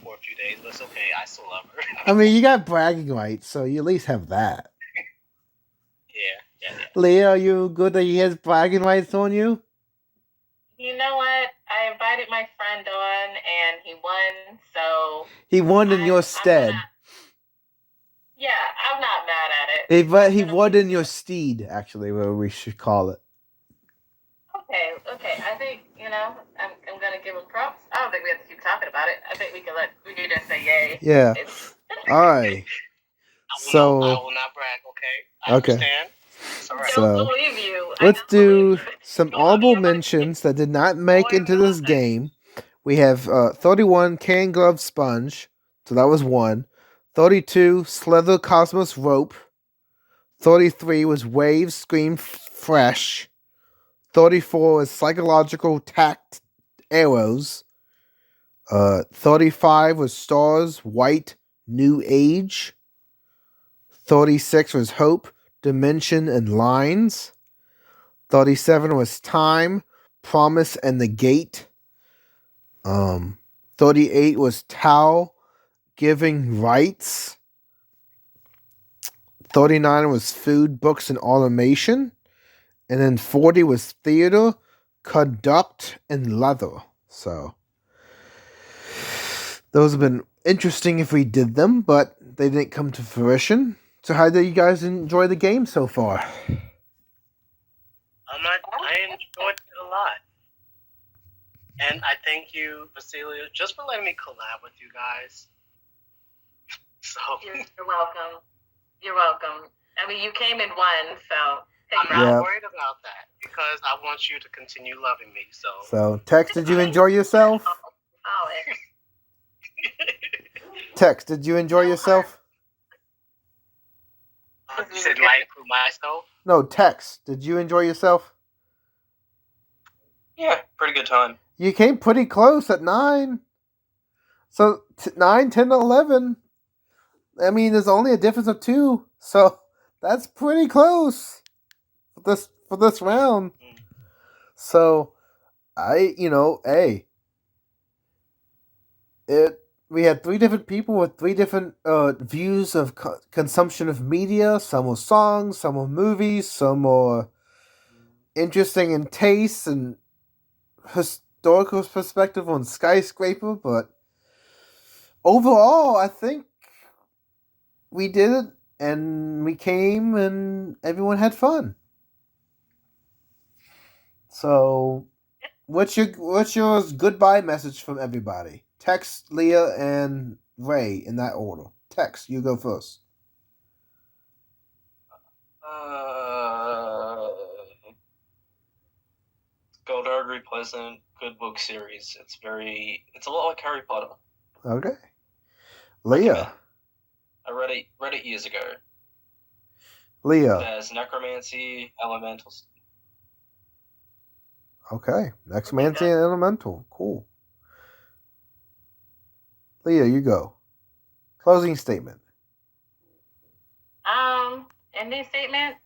for a few days, but it's okay. I still love her. I mean, you got bragging rights, so you at least have that. Yeah. Leah, are you good that he has bragging rights on you? You know what? I invited my friend on, and he won, so... He won in your stead. I'm not mad at it. But he won in your steed, actually, what we should call it. Okay. I think, I'm going to give him props. I don't think we have to keep talking about it. I think we can just say yay. Yeah. All right. I will not brag, okay? I understand. It's all right. I don't believe you. Let's do some honorable mentions that did not make into this game. We have 31, Can Glove Sponge. So that was 1. 32, Slither Cosmos Rope. 33 was Waves Scream Fresh. 34 was Psychological Tact Arrows. 35 was Stars White New Age. 36 was Hope, Dimension, and Lines. 37 was Time, Promise, and the Gate. 38 was Tao, Giving Rights. 39 was Food, Books, and Automation. And then 40 was Theater, Conduct, and Leather. So, those have been interesting if we did them, but they didn't come to fruition. So how did you guys enjoy the game so far? I enjoyed it a lot. And I thank you, Vasilia, just for letting me collab with you guys. So You're welcome. You're welcome. I mean, you came and won, so... I'm not worried about that, because I want you to continue loving me, so... So, Tex, did you enjoy yourself? Tex, did you enjoy yourself? You said, do I include myself? No, Tex, did you enjoy yourself? Yeah, pretty good time. You came pretty close at 9. So, 9, 10, 11. I mean, there's only a difference of 2. So, that's pretty close for this round. So, we had 3 different people with 3 different views of consumption of media. Some were songs, some were movies, some were interesting in taste and historical perspective on Skyscraper. But overall, I think we did it, and we came, and everyone had fun. So, what's your goodbye message from everybody? Tex, Leah, and Ray in that order. Tex, you go first. Skullduggery Pleasant, good book series. It's a lot like Harry Potter. Okay. Leia. I read it years ago. Leia. There's necromancy, elementals. Okay. Necromancy and elemental. Cool. Leia, you go. Closing statement. Ending statement.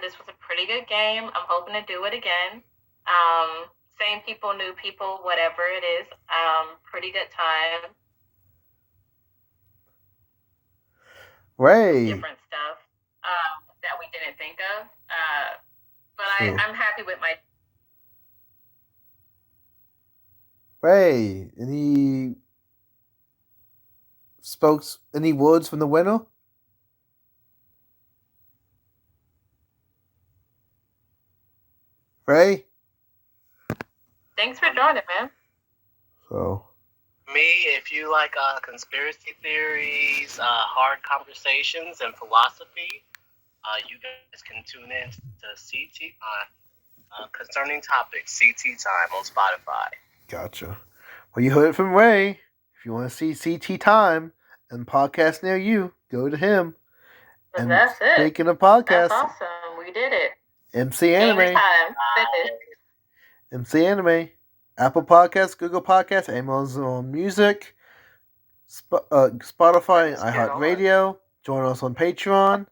This was a pretty good game. I'm hoping to do it again. Same people, new people, whatever it is. Pretty good time. Ray. Different stuff that we didn't think of. But I'm happy with my. Ray, any words from the winner? Ray? Thanks for joining, man. So. Me, if you like conspiracy theories, hard conversations, and philosophy, you guys can tune in to CT Concerning Topics, CT Time on Spotify. Gotcha. Well, you heard it from Ray. If you want to see CT Time and podcast near you, go to him. And that's it. Speaking of podcasts, that's awesome. We did it. MC Anime. Time. MC Anime. Apple Podcasts, Google Podcasts, Amazon Music, Spotify, and iHeartRadio. Join us on Patreon.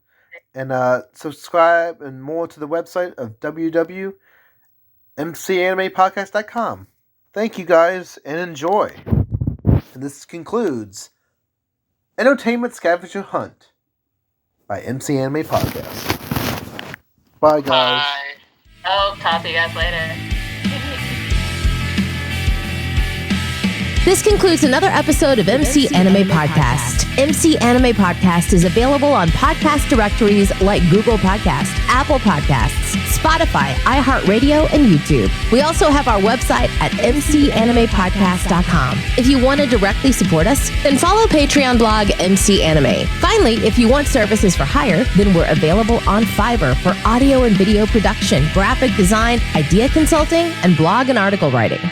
And subscribe and more to the website of www.mcanimepodcast.com. Thank you guys and enjoy. And this concludes Entertainment Scavenger Hunt by MC Anime Podcast. Bye, guys. Bye. I'll talk to you guys later. This concludes another episode of MC Anime Podcast. MC Anime Podcast is available on podcast directories like Google Podcasts, Apple Podcasts, Spotify, iHeartRadio, and YouTube. We also have our website at mcanimepodcast.com. If you want to directly support us, then follow Patreon blog MC Anime. Finally, if you want services for hire, then we're available on Fiverr for audio and video production, graphic design, idea consulting, and blog and article writing.